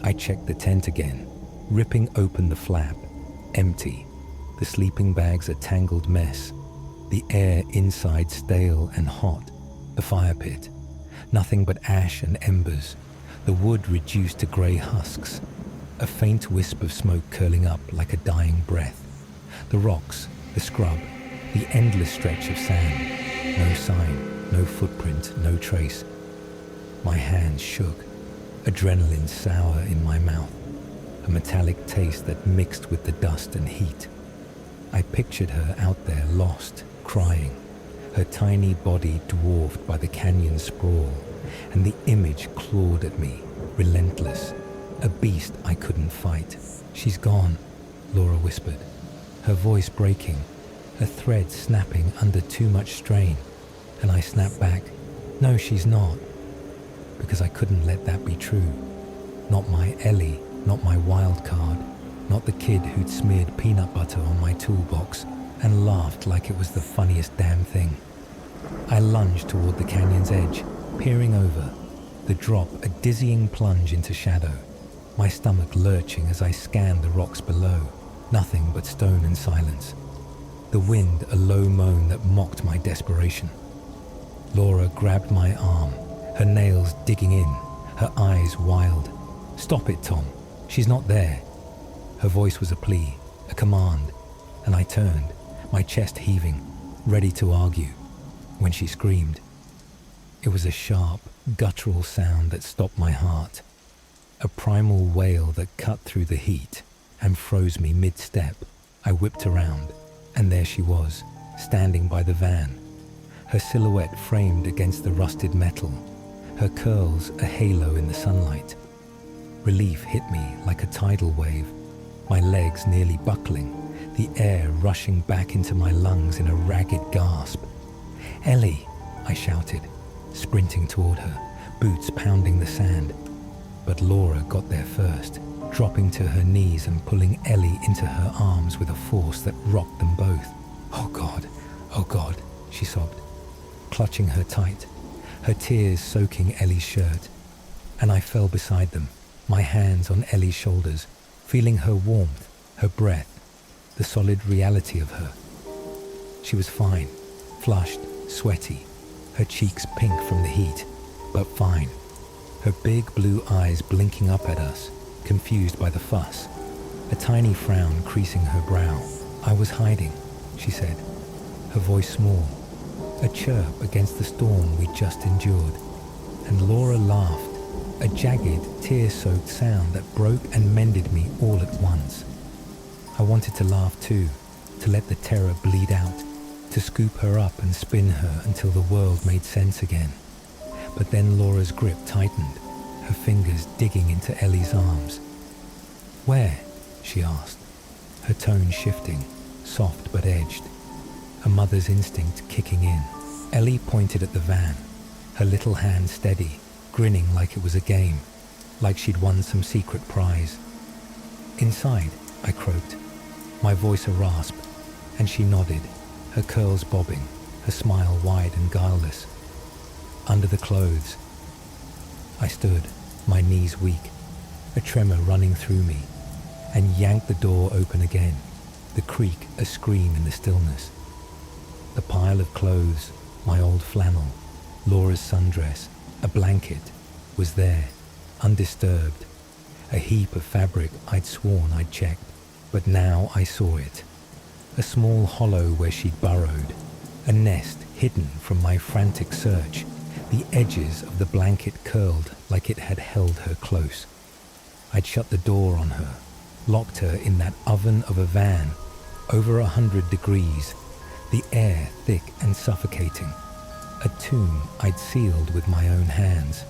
I checked the tent again, ripping open the flap, empty, the sleeping bags a tangled mess, the air inside stale and hot, the fire pit, nothing but ash and embers, the wood reduced to grey husks, a faint wisp of smoke curling up like a dying breath, the rocks, the scrub, the endless stretch of sand, no sign, no footprint, no trace. My hands shook, adrenaline sour in my mouth, a metallic taste that mixed with the dust and heat. I pictured her out there lost, crying, her tiny body dwarfed by the canyon sprawl, and the image clawed at me, relentless, a beast I couldn't fight. "She's gone," Laura whispered, her voice breaking, a thread snapping under too much strain, and I snapped back, "No, she's not," because I couldn't let that be true. Not my Ellie, not my wild card, not the kid who'd smeared peanut butter on my toolbox and laughed like it was the funniest damn thing. I lunged toward the canyon's edge, peering over, the drop a dizzying plunge into shadow, my stomach lurching as I scanned the rocks below, nothing but stone and silence. The wind a low moan that mocked my desperation. Laura grabbed my arm, her nails digging in, her eyes wild. "Stop it, Tom. She's not there." Her voice was a plea, a command, and I turned, my chest heaving, ready to argue, when she screamed. It was a sharp, guttural sound that stopped my heart, a primal wail that cut through the heat and froze me mid-step. I whipped around, and there she was, standing by the van, her silhouette framed against the rusted metal, her curls a halo in the sunlight. Relief hit me like a tidal wave, my legs nearly buckling, the air rushing back into my lungs in a ragged gasp. "Ellie!" I shouted, sprinting toward her, boots pounding the sand. But Laura got there first, dropping to her knees and pulling Ellie into her arms with a force that rocked them both. Oh God," she sobbed, clutching her tight, her tears soaking Ellie's shirt. And I fell beside them, my hands on Ellie's shoulders, feeling her warmth, her breath, the solid reality of her. She was fine, flushed, sweaty, her cheeks pink from the heat, but fine. Her big blue eyes blinking up at us, confused by the fuss, a tiny frown creasing her brow. "I was hiding," she said, her voice small, a chirp against the storm we'd just endured. And Laura laughed, a jagged, tear-soaked sound that broke and mended me all at once. I wanted to laugh too, to let the terror bleed out, to scoop her up and spin her until the world made sense again. But then Laura's grip tightened, her fingers digging into Ellie's arms. "Where?" she asked, her tone shifting, soft but edged, a mother's instinct kicking in. Ellie pointed at the van, her little hand steady, grinning like it was a game, like she'd won some secret prize. "Inside," I croaked, my voice a rasp, and she nodded, her curls bobbing, her smile wide and guileless. "Under the clothes." I stood, my knees weak, a tremor running through me, and yanked the door open again, the creak a scream in the stillness. The pile of clothes, my old flannel, Laura's sundress, a blanket, was there, undisturbed, a heap of fabric I'd sworn I'd checked, but now I saw it. A small hollow where she'd burrowed, a nest hidden from my frantic search, the edges of the blanket curled like it had held her close. I'd shut the door on her, locked her in that oven of a van, over 100 degrees, the air thick and suffocating, a tomb I'd sealed with my own hands.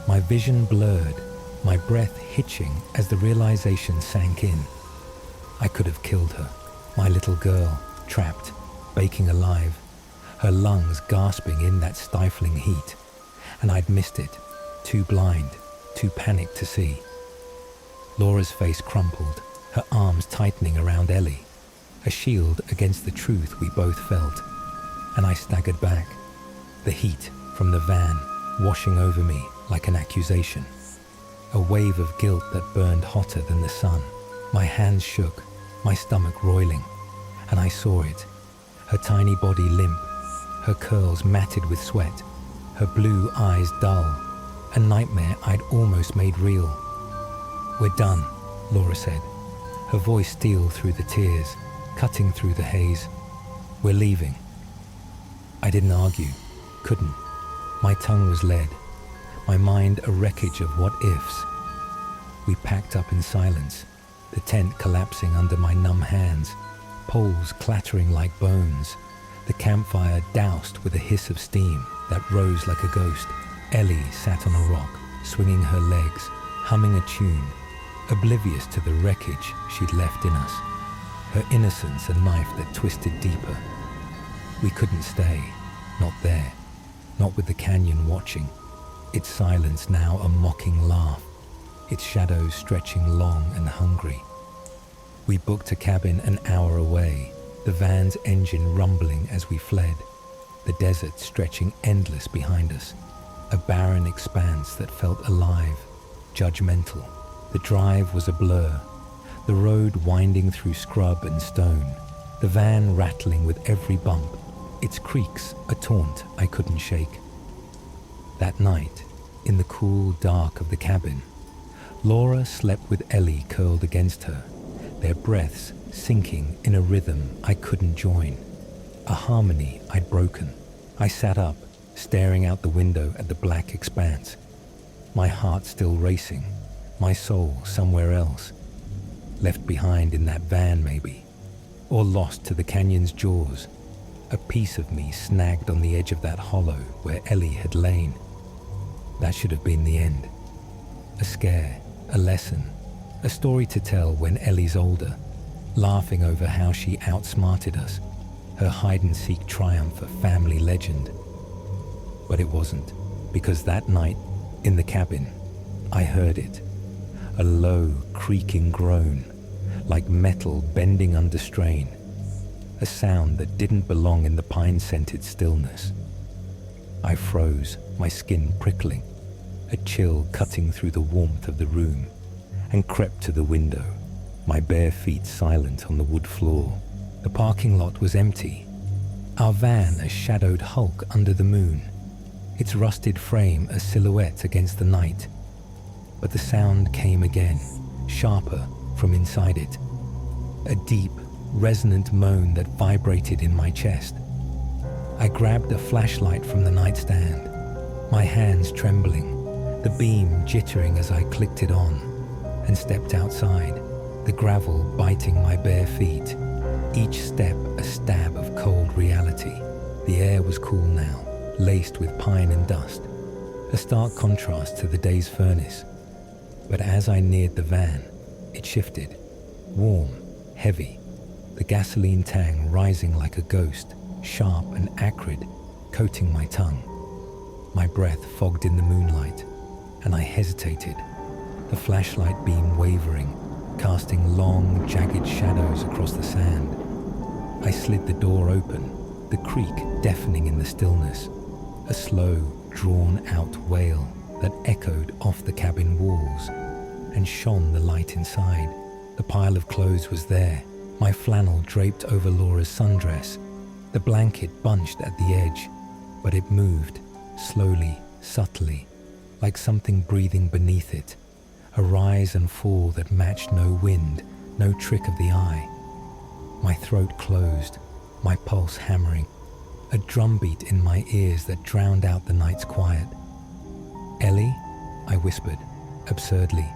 My vision blurred, my breath hitching as the realization sank in. I could have killed her, my little girl, trapped, baking alive, her lungs gasping in that stifling heat, and I'd missed it, too blind, too panicked to see. Laura's face crumpled, her arms tightening around Ellie, a shield against the truth we both felt, and I staggered back, the heat from the van washing over me like an accusation, a wave of guilt that burned hotter than the sun. My hands shook, my stomach roiling, and I saw it, her tiny body limp, her curls matted with sweat, her blue eyes dull, a nightmare I'd almost made real. "We're done," Laura said, her voice steel through the tears, cutting through the haze. "We're leaving." I didn't argue, couldn't. My tongue was lead, my mind a wreckage of what-ifs. We packed up in silence, the tent collapsing under my numb hands, poles clattering like bones, the campfire doused with a hiss of steam that rose like a ghost. Ellie sat on a rock, swinging her legs, humming a tune, oblivious to the wreckage she'd left in us, her innocence a knife that twisted deeper. We couldn't stay, not there, not with the canyon watching, its silence now a mocking laugh, its shadows stretching long and hungry. We booked a cabin an hour away, the van's engine rumbling as we fled, the desert stretching endless behind us, a barren expanse that felt alive, judgmental. The drive was a blur, the road winding through scrub and stone, the van rattling with every bump, its creaks a taunt I couldn't shake. That night, in the cool dark of the cabin, Laura slept with Ellie curled against her, their breaths sinking in a rhythm I couldn't join, a harmony I'd broken. I sat up, staring out the window at the black expanse, my heart still racing, my soul somewhere else, left behind in that van maybe, or lost to the canyon's jaws, a piece of me snagged on the edge of that hollow where Ellie had lain. That should have been the end. A scare, a lesson, a story to tell when Ellie's older, laughing over how she outsmarted us, her hide-and-seek triumph a family legend. But it wasn't, because that night, in the cabin, I heard it, a low, creaking groan, like metal bending under strain, a sound that didn't belong in the pine-scented stillness. I froze, my skin prickling, a chill cutting through the warmth of the room, and crept to the window, my bare feet silent on the wood floor. The parking lot was empty, our van a shadowed hulk under the moon, its rusted frame a silhouette against the night. But the sound came again, sharper from inside it, a deep, resonant moan that vibrated in my chest. I grabbed a flashlight from the nightstand, my hands trembling, the beam jittering as I clicked it on, and stepped outside, the gravel biting my bare feet, each step a stab of cold reality. The air was cool now, laced with pine and dust, a stark contrast to the day's furnace. But as I neared the van, it shifted, warm, heavy, the gasoline tang rising like a ghost, sharp and acrid, coating my tongue. My breath fogged in the moonlight, and I hesitated, the flashlight beam wavering, casting long, jagged shadows across the sand. I slid the door open, the creak deafening in the stillness, a slow, drawn-out wail that echoed off the cabin walls and shone the light inside. The pile of clothes was there, my flannel draped over Laura's sundress, the blanket bunched at the edge, but it moved, slowly, subtly, like something breathing beneath it, a rise and fall that matched no wind, no trick of the eye. My throat closed, my pulse hammering, a drumbeat in my ears that drowned out the night's quiet. "Ellie?" I whispered, absurdly,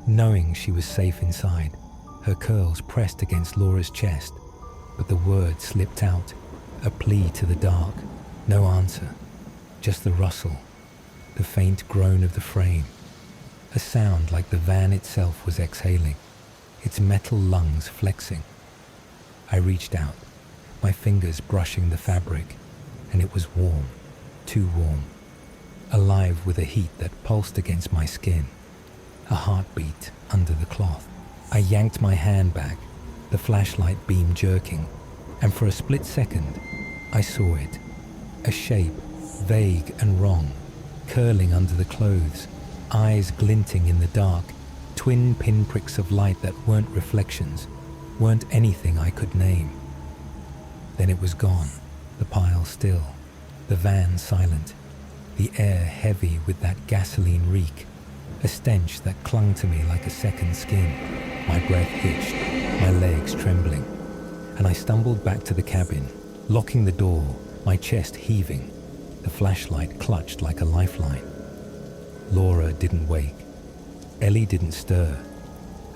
knowing she was safe inside, her curls pressed against Laura's chest, but the word slipped out, a plea to the dark. No answer, just the rustle, the faint groan of the frame, a sound like the van itself was exhaling, its metal lungs flexing. I reached out, my fingers brushing the fabric, and it was warm, too warm. alive with a heat that pulsed against my skin, a heartbeat under the cloth. I yanked my hand back, the flashlight beam jerking, and for a split second, I saw it. A shape, vague and wrong, curling under the clothes, eyes glinting in the dark, twin pinpricks of light that weren't reflections, weren't anything I could name. Then it was gone, the pile still, the van silent, the air heavy with that gasoline reek, a stench that clung to me like a second skin. My breath hitched, my legs trembling, and I stumbled back to the cabin, locking the door, my chest heaving, the flashlight clutched like a lifeline. Laura didn't wake. Ellie didn't stir,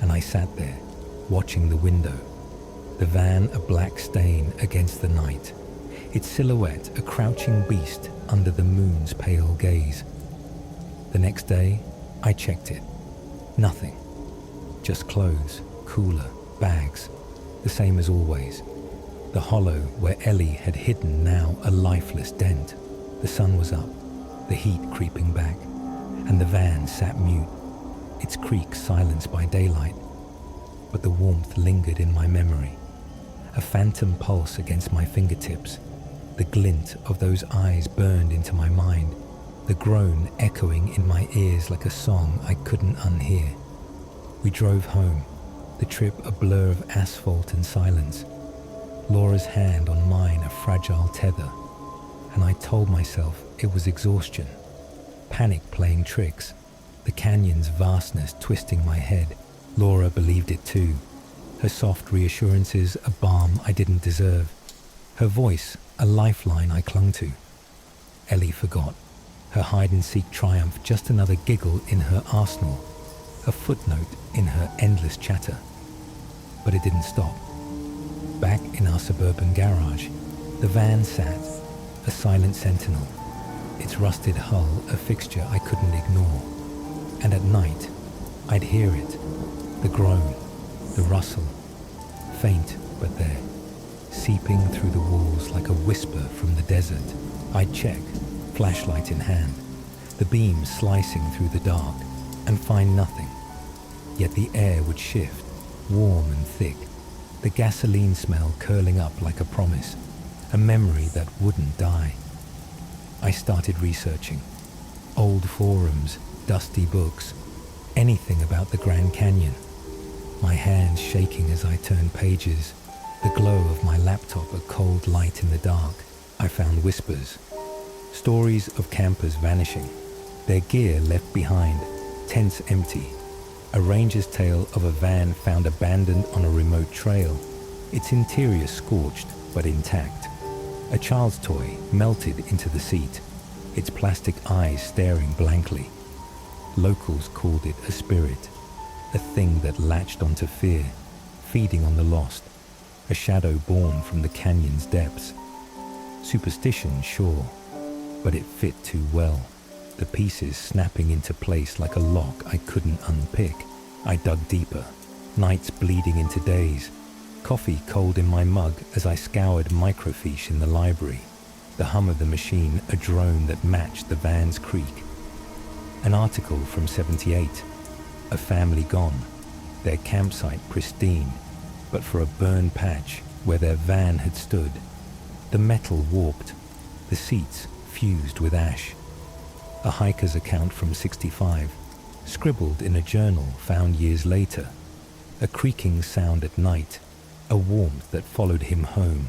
and I sat there, watching the window, the van a black stain against the night, its silhouette a crouching beast under the moon's pale gaze. The next day, I checked it. Nothing. Just clothes, cooler, bags, the same as always. The hollow where Ellie had hidden now a lifeless dent. The sun was up, the heat creeping back, and the van sat mute, its creak silenced by daylight. But the warmth lingered in my memory, a phantom pulse against my fingertips. The glint of those eyes burned into my mind, the groan echoing in my ears like a song I couldn't unhear. We drove home, the trip a blur of asphalt and silence, Laura's hand on mine a fragile tether, and I told myself it was exhaustion, panic playing tricks, the canyon's vastness twisting my head. Laura believed it too, her soft reassurances a balm I didn't deserve, her voice a lifeline I clung to. Ellie forgot, her hide-and-seek triumph just another giggle in her arsenal, a footnote in her endless chatter. But it didn't stop. Back in our suburban garage, the van sat, a silent sentinel, its rusted hull a fixture I couldn't ignore. And at night, I'd hear it, the groan, the rustle, faint but there, seeping through the walls like a whisper from the desert. I'd check, flashlight in hand, the beam slicing through the dark, and find nothing. Yet the air would shift, warm and thick, the gasoline smell curling up like a promise, a memory that wouldn't die. I started researching. Old forums, dusty books, anything about the Grand Canyon. My hands shaking as I turned pages, the glow of my laptop a cold light in the dark. I found whispers, stories of campers vanishing, their gear left behind, tents empty, a ranger's tale of a van found abandoned on a remote trail, its interior scorched but intact, a child's toy melted into the seat, its plastic eyes staring blankly. Locals called it a spirit, a thing that latched onto fear, feeding on the lost, a shadow born from the canyon's depths. Superstition, sure, but it fit too well, the pieces snapping into place like a lock I couldn't unpick. I dug deeper, nights bleeding into days, coffee cold in my mug as I scoured microfiche in the library, the hum of the machine a drone that matched the van's creak. An article from '78, a family gone, their campsite pristine, but for a burn patch where their van had stood, the metal warped, the seats fused with ash. A hiker's account from '65, scribbled in a journal found years later, a creaking sound at night, a warmth that followed him home.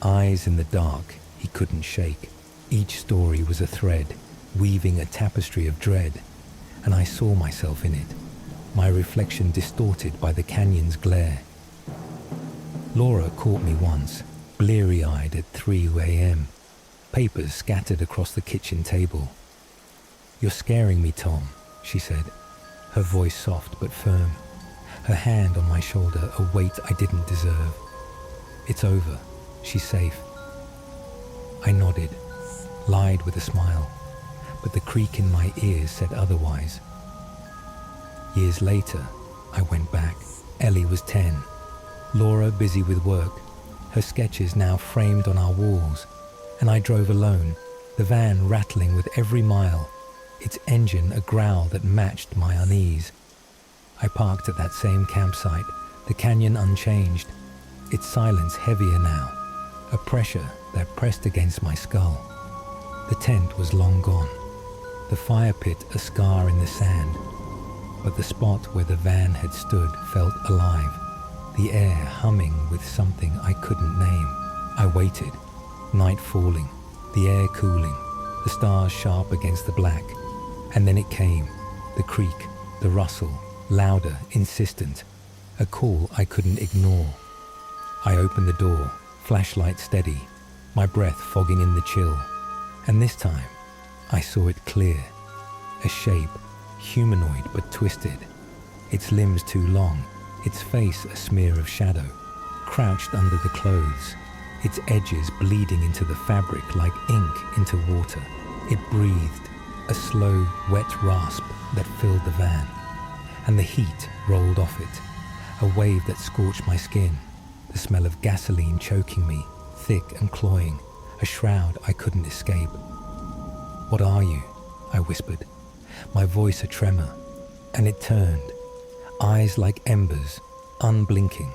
Eyes in the dark he couldn't shake. Each story was a thread, weaving a tapestry of dread, and I saw myself in it, my reflection distorted by the canyon's glare. Laura caught me once, bleary-eyed at 3 a.m., papers scattered across the kitchen table. "You're scaring me, Tom," she said, her voice soft but firm, her hand on my shoulder a weight I didn't deserve. "It's over. She's safe." I nodded, lied with a smile, but the creak in my ears said otherwise. Years later, I went back. Ellie was 10, Laura busy with work, her sketches now framed on our walls, and I drove alone, the van rattling with every mile, its engine a growl that matched my unease. I parked at that same campsite, the canyon unchanged, its silence heavier now, a pressure that pressed against my skull. The tent was long gone, the fire pit a scar in the sand, but the spot where the van had stood felt alive, the air humming with something I couldn't name. I waited, night falling, the air cooling, the stars sharp against the black, and then it came, the creak, the rustle, louder, insistent, a call I couldn't ignore. I opened the door, flashlight steady, my breath fogging in the chill, and this time I saw it clear, a shape, humanoid but twisted, its limbs too long, its face a smear of shadow, crouched under the clothes, its edges bleeding into the fabric like ink into water. It breathed, a slow, wet rasp that filled the van, and the heat rolled off it, a wave that scorched my skin, the smell of gasoline choking me, thick and cloying, a shroud I couldn't escape. "What are you?" I whispered, my voice a tremor, and it turned, eyes like embers, unblinking,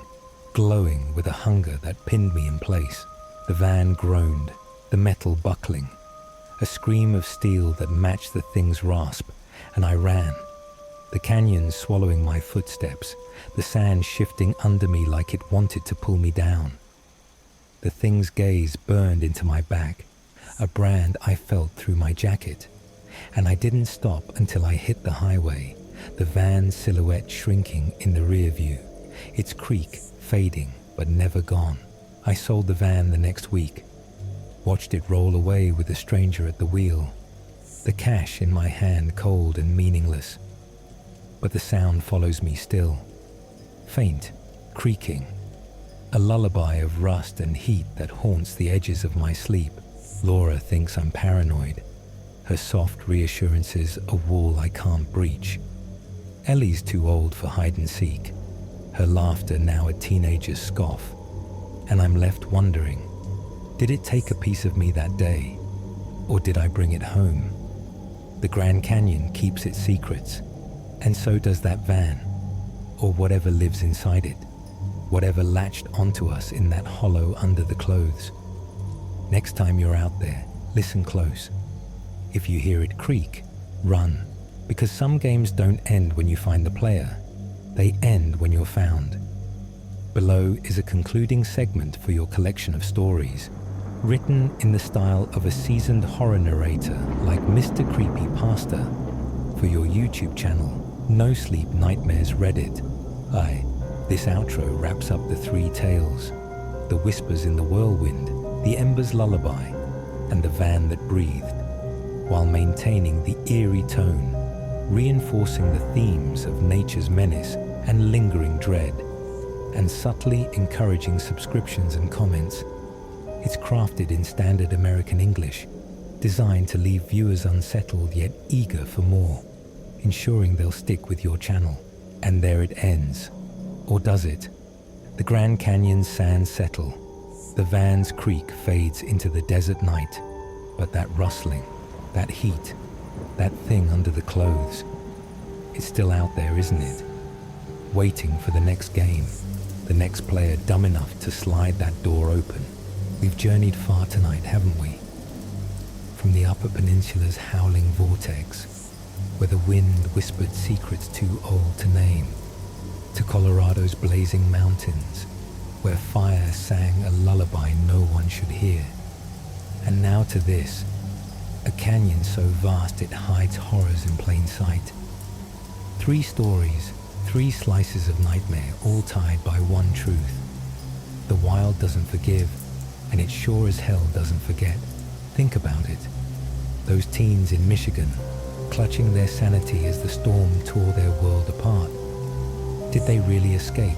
glowing with a hunger that pinned me in place. The van groaned, the metal buckling, a scream of steel that matched the thing's rasp, and I ran, the canyon swallowing my footsteps, the sand shifting under me like it wanted to pull me down. The thing's gaze burned into my back, a brand I felt through my jacket, and I didn't stop until I hit the highway, the van's silhouette shrinking in the rear view, its creak fading but never gone. I sold the van the next week, watched it roll away with a stranger at the wheel, the cash in my hand cold and meaningless. But the sound follows me still, faint, creaking, a lullaby of rust and heat that haunts the edges of my sleep. Laura thinks I'm paranoid, her soft reassurances a wall I can't breach. Ellie's too old for hide and seek, her laughter now a teenager's scoff, and I'm left wondering, did it take a piece of me that day, or did I bring it home? The Grand Canyon keeps its secrets, and so does that van, or whatever lives inside it, whatever latched onto us in that hollow under the clothes. Next time you're out there, listen close. If you hear it creak, run, because some games don't end when you find the player, they end when you're found. Below is a concluding segment for your collection of stories, written in the style of a seasoned horror narrator like Mr. Creepypasta for your YouTube channel, No Sleep Nightmares Reddit. This outro wraps up the three tales, the whispers in the whirlwind, the ember's lullaby, and the van that breathed, while maintaining the eerie tone, reinforcing the themes of nature's menace and lingering dread, and subtly encouraging subscriptions and comments. It's crafted in standard American English, designed to leave viewers unsettled yet eager for more, ensuring they'll stick with your channel. And there it ends. Or does it? The Grand Canyon's sands settle, the van's creak fades into the desert night, but that rustling, that heat, that thing under the clothes, it's still out there, isn't it? Waiting for the next game, the next player dumb enough to slide that door open. We've journeyed far tonight, haven't we? From the Upper Peninsula's howling vortex, where the wind whispered secrets too old to name, to Colorado's blazing mountains, where fire sang a lullaby no one should hear. And now to this, a canyon so vast it hides horrors in plain sight. 3 stories, 3 slices of nightmare, all tied by one truth. The wild doesn't forgive, and it sure as hell doesn't forget. Think about it. Those teens in Michigan, clutching their sanity as the storm tore their world apart. Did they really escape?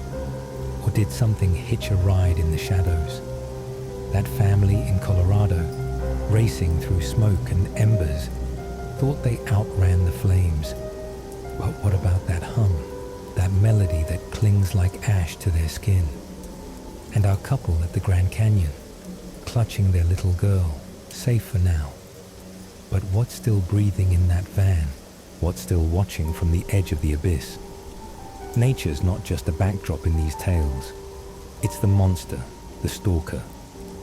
Or did something hitch a ride in the shadows? That family in Colorado, racing through smoke and embers, thought they outran the flames. But what about that hum, that melody that clings like ash to their skin? And our couple at the Grand Canyon, clutching their little girl, safe for now, But what's still breathing in that van? What's still watching from the edge of the abyss? Nature's not just a backdrop in these tales. It's the monster, the stalker,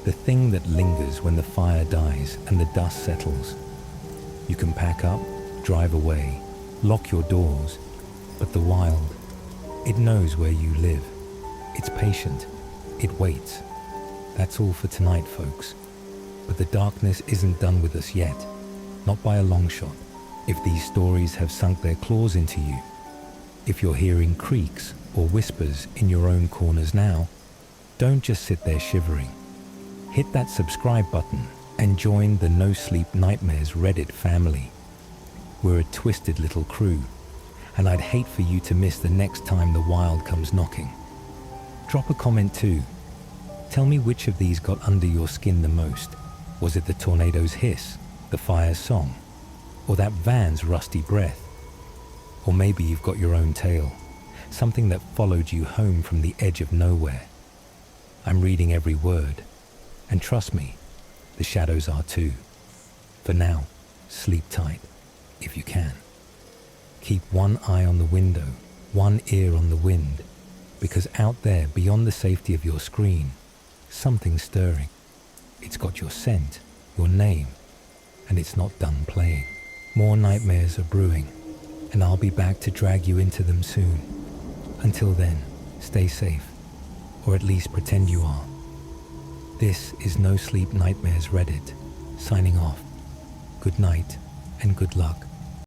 the thing that lingers when the fire dies and the dust settles. You can pack up, drive away, lock your doors, but the wild, it knows where you live. It's patient. It waits. That's all for tonight, folks. But the darkness isn't done with us yet. Not by a long shot. If these stories have sunk their claws into you, if you're hearing creaks or whispers in your own corners now, don't just sit there shivering. Hit that subscribe button and join the No Sleep Nightmares Reddit family. We're a twisted little crew, and I'd hate for you to miss the next time the wild comes knocking. Drop a comment too. Tell me which of these got under your skin the most. Was it the tornado's hiss, the fire's song, or that van's rusty breath? Or maybe you've got your own tale, something that followed you home from the edge of nowhere. I'm reading every word, and trust me, the shadows are too. For now, sleep tight, if you can. Keep one eye on the window, one ear on the wind, because out there, beyond the safety of your screen, something's stirring. It's got your scent, your name, and it's not done playing. More nightmares are brewing, and I'll be back to drag you into them soon. Until then, stay safe, or at least pretend you are. This is No Sleep Nightmares Reddit, signing off. Good night and good luck.